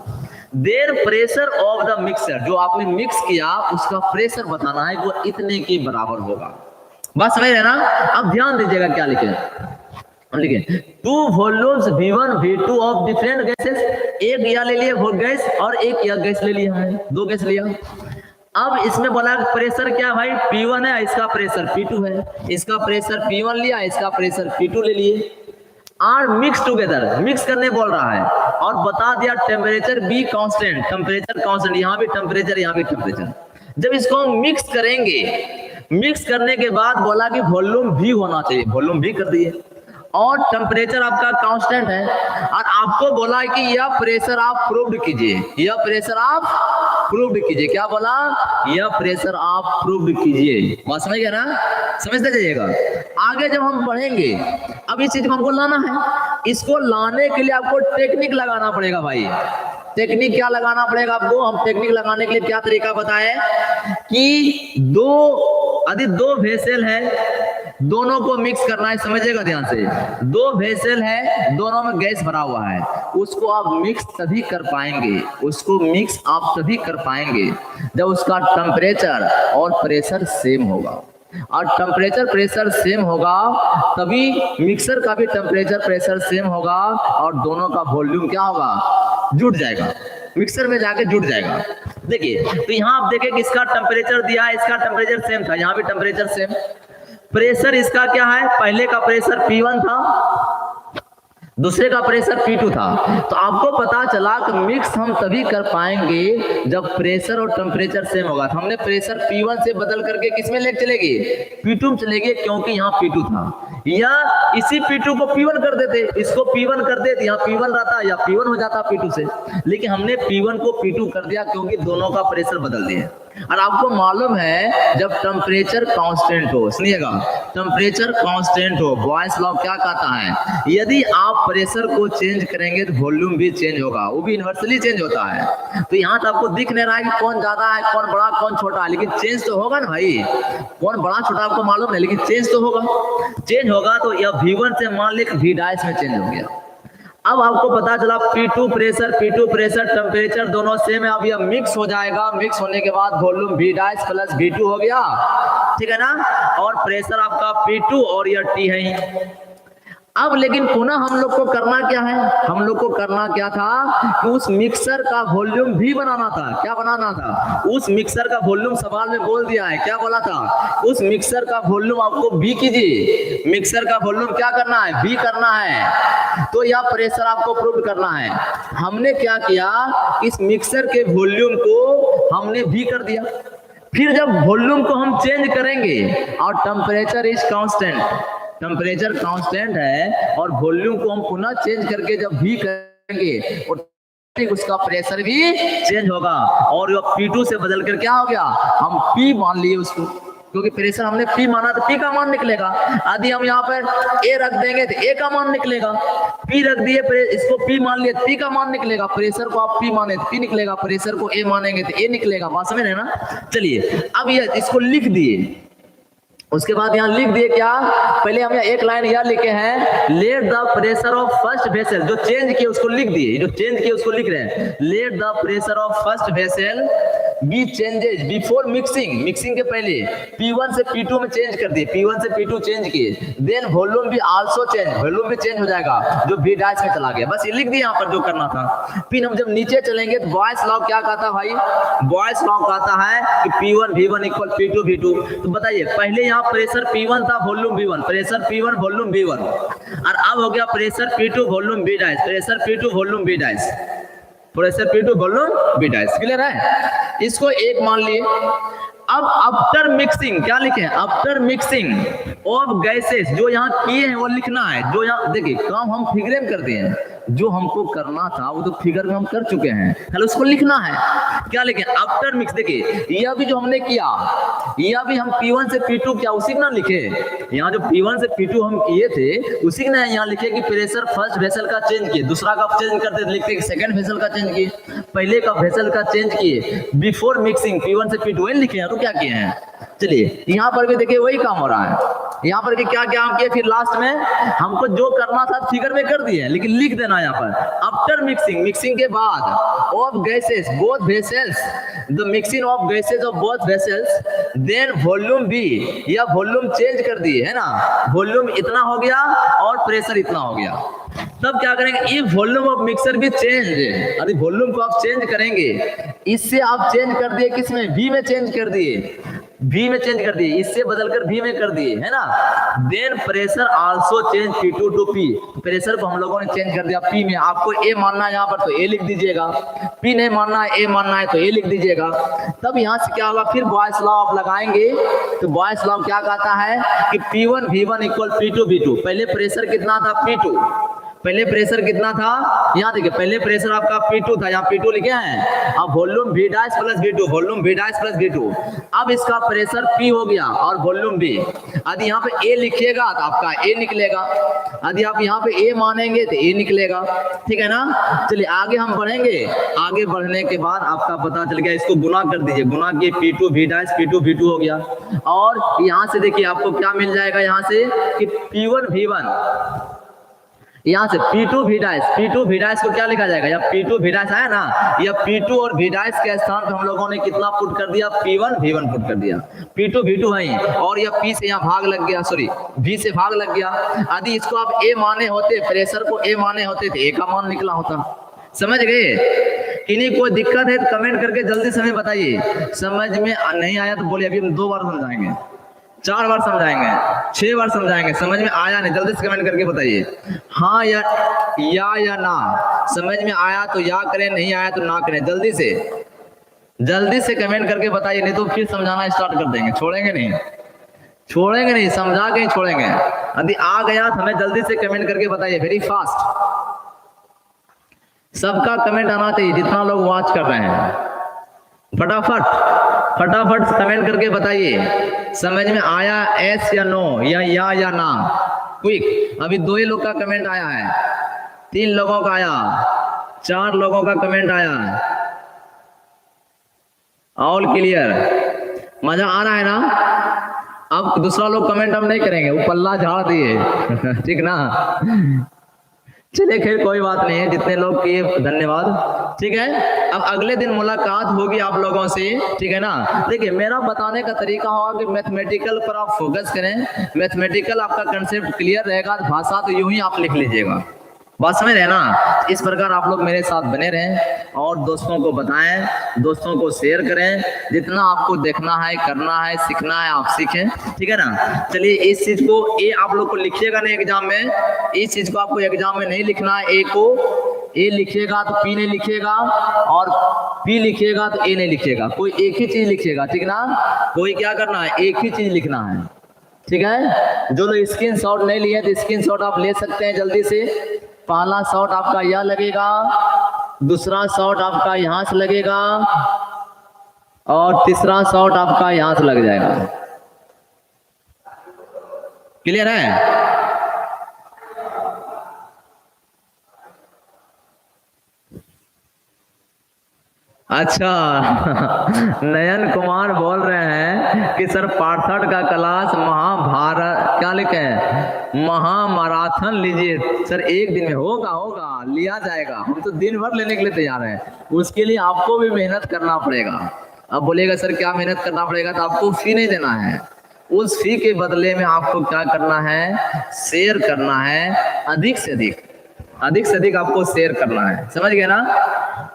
There pressure of the mixer, जो आपने मिक्स किया उसका प्रेशर बताना है, वो इतने के बराबर होगा। बस समझ रहे ना। अब ध्यान दीजिएगा क्या लिखे, लिखे 2 volumes V1 V2 of different gases, एक यह ले लिया वो गैस और एक यह गैस ले लिया है, दो गैस लिया। अब इसमें बोला प्रेशर क्या भाई? P1 है, इसका प्रेशर P2 है, इसका प्रेशर P1 लिया, इसका प्रेशर P2 ले लिए। आर मिक्स टुगेदर, मिक्स करने बोल रहा है, और बता दिया temperature be constant, temperature constant, यहाँ भी टेम्परेचर यहाँ भी टेम्परेचर। जब इसको हम मिक्स करेंगे, मिक्स करने के बाद बोला कि वॉल्यूम V होना चाहिए, वॉल्यूम V कर दिए, और टेम्परेचर आपका कांस्टेंट है, और आपको बोला कि यह प्रेशर आप प्रूव्ड कीजिए, यह प्रेशर आप प्रूव्ड कीजिए। क्या बोला? यह प्रेशर आप प्रूव्ड कीजिए। बात समझ गया ना? समझते जाइएगा। आगे जब हम पढ़ेंगे, अब इस चीज को हमको लाना है, इसको लाने के लिए आपको टेक्निक लगाना पड़ेगा भाई। टेक्निक क्या लगाना पड़ेगा आपको? हम टेक्निक लगाने के लिए क्या तरीका बताएं कि दो वेसल है, दोनों को मिक्स करना है, समझिएगा ध्यान से। 2 वेसल है, दोनों में गैस भरा हुआ है, उसको आप मिक्स तभी कर पाएंगे, उसको मिक्स आप तभी कर पाएंगे जब उसका टेम्परेचर और प्रेशर सेम होगा, और टेम्परेचर प्रेशर सेम होगा तभी मिक्सर का भी टेम्परेचर प्रेशर सेम होगा, और दोनों का वॉल्यूम क्या होगा? जुड़ जाएगा, मिक्सर में जाके जुड़ जाएगा। देखिए तो यहाँ आप देखें कि इसका टेम्परेचर दिया है, इसका टेम्परेचर सेम था, यहाँ भी टेम्परेचर सेम। प्रेशर इसका क्या है? पहले का प्रेशर P1 था, दूसरे का प्रेशर P2 था। तो आपको पता चला कि मिक्स हम तभी कर पाएंगे जब प्रेशर और टेम्परेचर सेम होगा। तो हमने प्रेशर P1 से बदल करके किसमें ले चलेगी? P2 में चलेगी, क्योंकि यहाँ P2 था। या इसी P2 को P1 कर देते, इसको P1 कर देते, यहाँ P1 रहता या P1 हो जाता P2 से, लेकिन हमने P1 को P2 कर दिया क्योंकि दोनों का प्रेशर बदल दिए। और आपको मालूम है जब टेम्परेचर कांस्टेंट हो, सुनिएगा, टेम्परेचर कांस्टेंट हो, बॉयस लॉ क्या कहता है? यदि आप प्रेशर को चेंज करेंगे तो वॉल्यूम भी चेंज होगा, वो भी यूनिवर्सली चेंज होता है। तो यहाँ तो आपको दिख नहीं रहा है कि कौन ज्यादा है, कौन बड़ा, कौन छोटा है, लेकिन चेंज तो होगा ना भाई। कौन बड़ा छोटा आपको मालूम नहीं, लेकिन चेंज तो होगा। चेंज होगा तो यह V1 से मान लिख V' में चेंज हो गया। अब आपको पता चला P2 प्रेशर टेम्परेचर दोनों सेम है। अब यह मिक्स हो जाएगा, मिक्स होने के बाद वॉल्यूम V' प्लस V2 हो गया, ठीक है ना। और प्रेशर आपका P2 और यह T है। अब लेकिन पुनः हम लोग को करना क्या है, हम लोग को करना क्या था कि उस मिक्सर का वॉल्यूम भी बनाना था। क्या बनाना था? उस मिक्सर का वॉल्यूम सवाल में बोल दिया है, क्या बोला था? उस मिक्सर का वॉल्यूम आपको भी कीजिए, मिक्सर का वॉल्यूम क्या करना है? भी करना है। तो यह प्रेशर आपको प्रूव करना है। हमने क्या किया, इस मिक्सर के वॉल्यूम को हमने भी कर दिया। फिर जब वॉल्यूम को हम चेंज करेंगे और temperature is constant, temperature constant है और वॉल्यूम को हम पुनः चेंज करके जब भी करेंगे और उसका प्रेशर भी चेंज होगा। और P2 से बदल कर क्या हो गया, हम P मान लिए उसको, क्योंकि प्रेशर हमने P माना तो P का मान निकलेगा। यदि हम यहाँ पर A रख देंगे तो A का मान निकलेगा। P रख दिए, इसको P मान लिए, P का मान निकलेगा। प्रेशर को आप P माने तो P निकलेगा, प्रेशर को A मानेंगे तो A निकलेगा। बात समझ रहे ना। चलिए अब ये इसको लिख दिए, उसके बाद यहाँ लिख दिए क्या, पहले हम यहाँ एक लाइन यह लिखे हैं, let the pressure of first vessel, जो चेंज किए उसको लिख दिए, जो चेंज किए उसको लिख रहे हैं। Let the pressure of first vessel be changes before mixing, mixing के पहले P1 से P2 में चेंज कर दिए, P1 से P2 चेंज किए। देन वॉल्यूम भी आल्सो चेंज, वॉल्यूम भी चेंज हो जाएगा जो V' में चला गया। बस ये लिख दिए यहाँ पर जो करना था। फिर हम जब नीचे चलेंगे तो बॉयस लॉ क्या कहता है भाई, बॉयस लॉ कहता है कि P1 V1 equal P2 V2। तो बताइए, पहले यहाँ प्रेशर P1 था, volume V1, pressure P1 volume V1, और अब हो गया pressure P2 volume V', pressure P2 volume V', pressure P2 volume V'। Clear है? इसको एक मान लिए। अब आफ्टर मिक्सिंग क्या लिखे हैं, आफ्टर मिक्सिंग ऑफ गैसेस, जो यहाँ किए हैं वो लिखना है। जो यहाँ देखिए काम हम फिगर में कर दिए हैं, जो हमको करना था वो तो फिगर में हम कर चुके हैं, चलो उसको लिखना है। क्या लिखे, आफ्टर मिक्स। देखिए यह भी जो हमने किया, यह भी हम P1 से P2 क्या उसी ना लिखे, यहाँ जो P1 से P2 हम किए थे उसी ने यहाँ लिखे कि प्रेशर फर्स्ट वेसल का चेंज किए, दूसरा का चेंज करते लिखते कि सेकंड वेसल का चेंज किए, पहले का वेसल का चेंज किए बिफोर मिक्सिंग P1 से P2 वही लिखे हैं। तो क्या किए हैं, चलिए यहाँ पर भी देखिए वही काम हो रहा है। यहाँ पर क्या क्या हम किए, फिर लास्ट में हमको जो करना था फिगर में कर दिए, लेकिन लिख देना यहाँ पर आफ्टर मिक्सिंग, मिक्सिंग के बाद of gases both vessels, the mixing of gases of both vessels, then volume भी, या वॉल्यूम चेंज कर दिए है ना, वॉल्यूम इतना हो गया और प्रेशर इतना हो गया। तब क्या करेंगे, ये वॉल्यूम ऑफ मिक्सर भी चेंज, अरे वॉल्यूम को आप चेंज करेंगे, इससे आप चेंज कर दिए किसमें, V में चेंज कर दिए, V में चेंज कर दिए, इससे बदलकर V में कर दिए है ना। Then pressure also change P2 to P, pressure को हम लोगों ने चेंज कर दिया P में। आपको A मानना है यहाँ पर तो A लिख दीजिएगा, P नहीं मानना है A मानना है तो A लिख दीजिएगा। तब यहाँ से क्या होगा, फिर बॉयस लॉ आप लगाएंगे तो बॉयस लॉ क्या कहता है कि P1 V1 equal P2 V2। पहले प्रेशर कितना था P2, पहले प्रेशर कितना था, यहाँ देखिए पहले प्रेशर आपका P2 था, यहाँ P2 लिखे हैं। अब volume V' plus V2, volume V' plus V2। अब इसका प्रेशर P हो गया और वॉल्यूम B। यदि यहाँ पे A लिखिएगा तो आपका A निकलेगा, यदि आप यहाँ पे A मानेंगे तो A निकलेगा, ठीक है ना। चलिए आगे हम बढ़ेंगे, आगे बढ़ने के बाद आपका पता चल गया, इसको गुना कर दीजिए, गुना किए P2 V' P2 V2 हो गया। और यहाँ से देखिए आपको क्या मिल जाएगा, यहाँ से कि P1 V1, यहाँ से P2 V' को क्या लिखा जाएगा, या P2 V' आया ना, या P2 और V' के स्थान पे हम लोगों ने कितना पुट कर दिया, P1 V1 पुट कर दिया। P2 V2 है और यह P से यहाँ भाग लग गया, सॉरी V से भाग लग गया। यदि इसको आप A माने होते, प्रेशर को A माने होते तो A का मान निकला होता। समझ गए? किन्हीं कोई दिक्कत है तो कमेंट करके जल्दी से हमें बताइए। समझ में नहीं आया तो बोलिए, अभी हम 2 बार समझाएंगे, 4 बार समझाएंगे, 6 बार समझाएंगे। समझ में आया नहीं, जल्दी से कमेंट करके बताइए हाँ या ना। समझ में आया तो या करें, नहीं आया तो ना करें। जल्दी से कमेंट करके बताइए, नहीं तो फिर समझाना स्टार्ट कर देंगे, छोड़ेंगे नहीं, समझा के ही छोड़ेंगे। यदि आ गया तो हमें जल्दी से कमेंट करके बताइए, वेरी फास्ट। सबका कमेंट आना चाहिए, जितना लोग वॉच कर रहे हैं फटाफट कमेंट करके बताइए समझ में आया, एस या नो, या ना, क्विक। अभी 2 ही लोग का कमेंट आया है, 3 लोगों का आया, 4 लोगों का कमेंट आया। ऑल क्लियर, मजा आ रहा है ना। अब दूसरा लोग कमेंट हम नहीं करेंगे, वो पल्ला झाड़ दिए ठीक ना। चलिए खैर कोई बात नहीं है, जितने लोग किए धन्यवाद। ठीक है, अब अगले दिन मुलाकात होगी आप लोगों से, ठीक है ना। देखिए मेरा बताने का तरीका होगा कि मैथमेटिकल पर आप फोकस करें, मैथमेटिकल आपका कंसेप्ट क्लियर रहेगा, भाषा तो यूं ही आप लिख लीजिएगा, बात समझ रहे ना। इस प्रकार आप लोग मेरे साथ बने रहें और दोस्तों को बताएं, दोस्तों को शेयर करें, जितना आपको देखना है, करना है, सीखना है आप सीखें, ठीक है ना। चलिए इस चीज को ए आप लोग को लिखिएगा नहीं एग्जाम में, इस चीज को आपको एग्जाम में नहीं लिखना है। ए को ए लिखिएगा तो पी नहीं लिखिएगा, और पी लिखिएगा तो ए नहीं लिखिएगा, कोई एक ही चीज लिखिएगा, ठीक ना। कोई क्या करना है, एक ही चीज लिखना है, ठीक है। जो लोग स्क्रीनशॉट नहीं लिए तो स्क्रीनशॉट आप ले सकते हैं जल्दी से। पहला शॉट आपका यह लगेगा, दूसरा शॉट आपका यहां से लगेगा, और तीसरा शॉट आपका यहां से लग जाएगा। क्लियर है? अच्छा नयन कुमार बोल रहे हैं कि सर पार्थड का क्लास महाभारत क्या लिखे हैं, महामाराथन लीजिए। सर एक दिन में होगा होगा लिया जाएगा, हम तो दिन भर लेने के लिए तैयार हैं। उसके लिए आपको भी मेहनत करना पड़ेगा। अब बोलेगा सर क्या मेहनत करना पड़ेगा, तो आपको फी नहीं देना है, उस फी के बदले में आपको क्या करना है, शेयर करना है, अधिक से अधिक आपको शेयर करना है, समझ गए ना।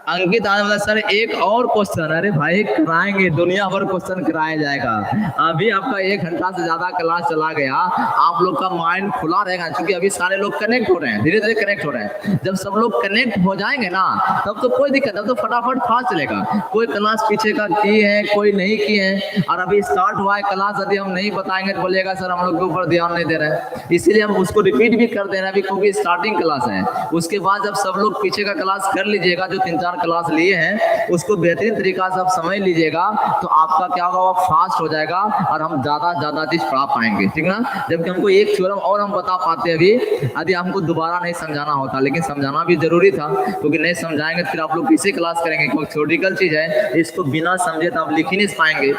अंकित आनंद सर एक और क्वेश्चन, अरे भाई कराएंगे, दुनिया भर क्वेश्चन कराया जाएगा। अभी आपका 1 घंटा से ज्यादा क्लास चला गया, आप लोग का माइंड खुला रहेगा, क्योंकि अभी सारे लोग कनेक्ट हो रहे हैं, धीरे धीरे कनेक्ट हो रहे हैं। जब सब लोग कनेक्ट हो जाएंगे ना, तब तो कोई दिक्कत, तब तो फटाफट फास्ट चलेगा। कोई क्लास पीछे का की है, कोई नहीं की है, और अभी स्टार्ट हुआ है क्लास, यदि हम नहीं बताएंगे तो बोलिएगा सर हम लोग के ऊपर ध्यान नहीं दे रहे हैं। इसीलिए हम उसको रिपीट भी कर दे रहे हैं अभी, क्योंकि स्टार्टिंग क्लास है। उसके बाद जब सब लोग पीछे का क्लास कर लीजिएगा, जो 3-4 क्लास लिए हैं, उसको बेहतरीन तरीका से आप समझ लीजिएगा, तो आपका क्या होगा, वो फास्ट हो जाएगा और हम ज्यादा चीज पढ़ा पाएंगे, ठीक ना। जबकि हमको एक थ्योरम और हम बता पाते अभी, यदि हमको दोबारा नहीं समझाना होता, लेकिन समझाना भी जरूरी था, क्योंकि नहीं समझाएंगे फिर आप लोग किसी क्लास करेंगे, क्योंकि थ्योरेटिकल चीज है, इसको बिना समझे तो आप लिख ही नहीं पाएंगे।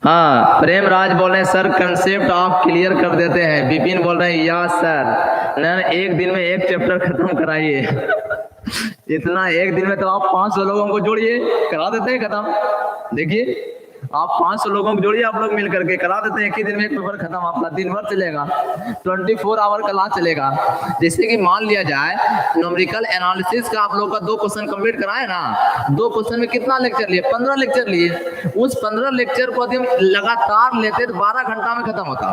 हाँ प्रेम राज बोल रहे हैं सर कंसेप्ट आप क्लियर कर देते हैं। विपिन बोल रहे हैं या सर, न एक दिन में एक चैप्टर खत्म कराइए इतना एक दिन में तो आप 500 लोगों को जोड़िए, करा देते हैं खत्म। देखिए आप 500 लोगों को जोड़िए, आप लोग मिल करके करा देते हैं, एक ही दिन में एक पेपर खत्म, आपका दिन भर चलेगा, 24 आवर क्लास चलेगा। जैसे कि मान लिया जाए न्यूमेरिकल एनालिसिस का आप लोग का 2 क्वेश्चन कंप्लीट कराए ना, 2 क्वेश्चन में कितना लेक्चर लिए, 15 लेक्चर लिए। उस 15 लेक्चर को यदि हम लगातार लेते तो 12 घंटा में खत्म होता।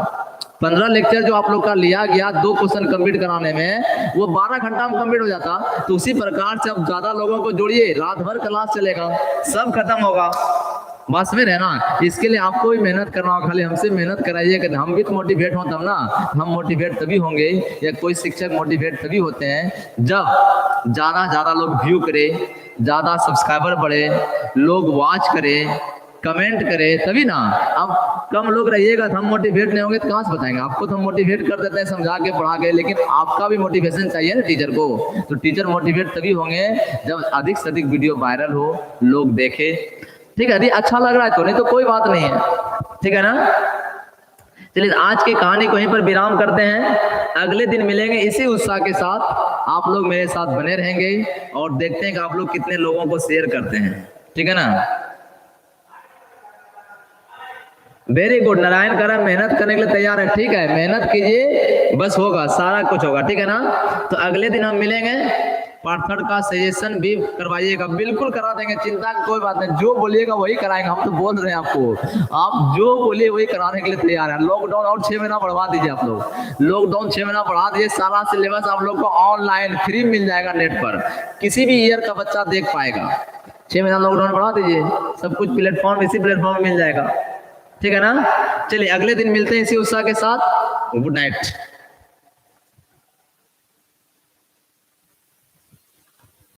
15 लेक्चर जो आप लोग का लिया गया 2 क्वेश्चन कंप्लीट कराने में, वो 12 घंटा में कंप्लीट हो जाता। तो उसी प्रकार से अब ज्यादा लोगों को जोड़िए, रात भर क्लास चलेगा, सब खत्म होगा, बस में रहना। इसके लिए आपको भी मेहनत करना होगा, खाली हमसे मेहनत कराइए कि हम भी तो मोटिवेट हों तब ना। हम मोटिवेट तभी होंगे, या कोई शिक्षक मोटिवेट तभी होते हैं जब ज्यादा लोग व्यू करें, ज्यादा सब्सक्राइबर बढ़े, लोग वॉच करें, कमेंट करे, तभी ना। अब कम लोग रहिएगा तो हम मोटिवेट नहीं होंगे तो कहाँ से बताएंगे आपको। तो हम मोटिवेट कर देते हैं समझा के, पढ़ा के, लेकिन आपका भी मोटिवेशन चाहिए ना टीचर को। तो टीचर मोटिवेट तभी होंगे जब अधिक से अधिक वीडियो वायरल हो, लोग देखे, ठीक है। यदि अच्छा लग रहा है तो, नहीं तो कोई बात नहीं है, ठीक है ना। चलिए आज की कहानी को यहीं पर विराम करते हैं, अगले दिन मिलेंगे इसी उत्साह के साथ। आप लोग मेरे साथ बने रहेंगे और देखते हैं कि आप लोग कितने लोगों को शेयर करते हैं, ठीक है ना। वेरी गुड, नारायण करा मेहनत करने के लिए तैयार है, ठीक है, मेहनत कीजिए, बस होगा, सारा कुछ होगा, ठीक है ना। तो अगले दिन हम मिलेंगे, पार्थड का सजेशन भी करवाइएगा, बिल्कुल करा देंगे, चिंता की कोई बात नहीं, जो बोलिएगा वही कराएंगे। हम तो बोल रहे हैं आपको, आप जो बोलिए वही कराने के लिए तैयार है। लॉकडाउन और 6 महीना बढ़वा दीजिए आप लोग, लॉकडाउन 6 महीना बढ़ा दीजिए, सारा सिलेबस आप लोग को ऑनलाइन फ्री मिल जाएगा, नेट पर किसी भी ईयर का बच्चा देख पाएगा। 6 महीना लॉकडाउन बढ़ा दीजिए, सब कुछ प्लेटफॉर्म इसी प्लेटफॉर्म में मिल जाएगा, ठीक है ना। चलिए अगले दिन मिलते हैं इसी उत्साह के साथ, गुड नाइट।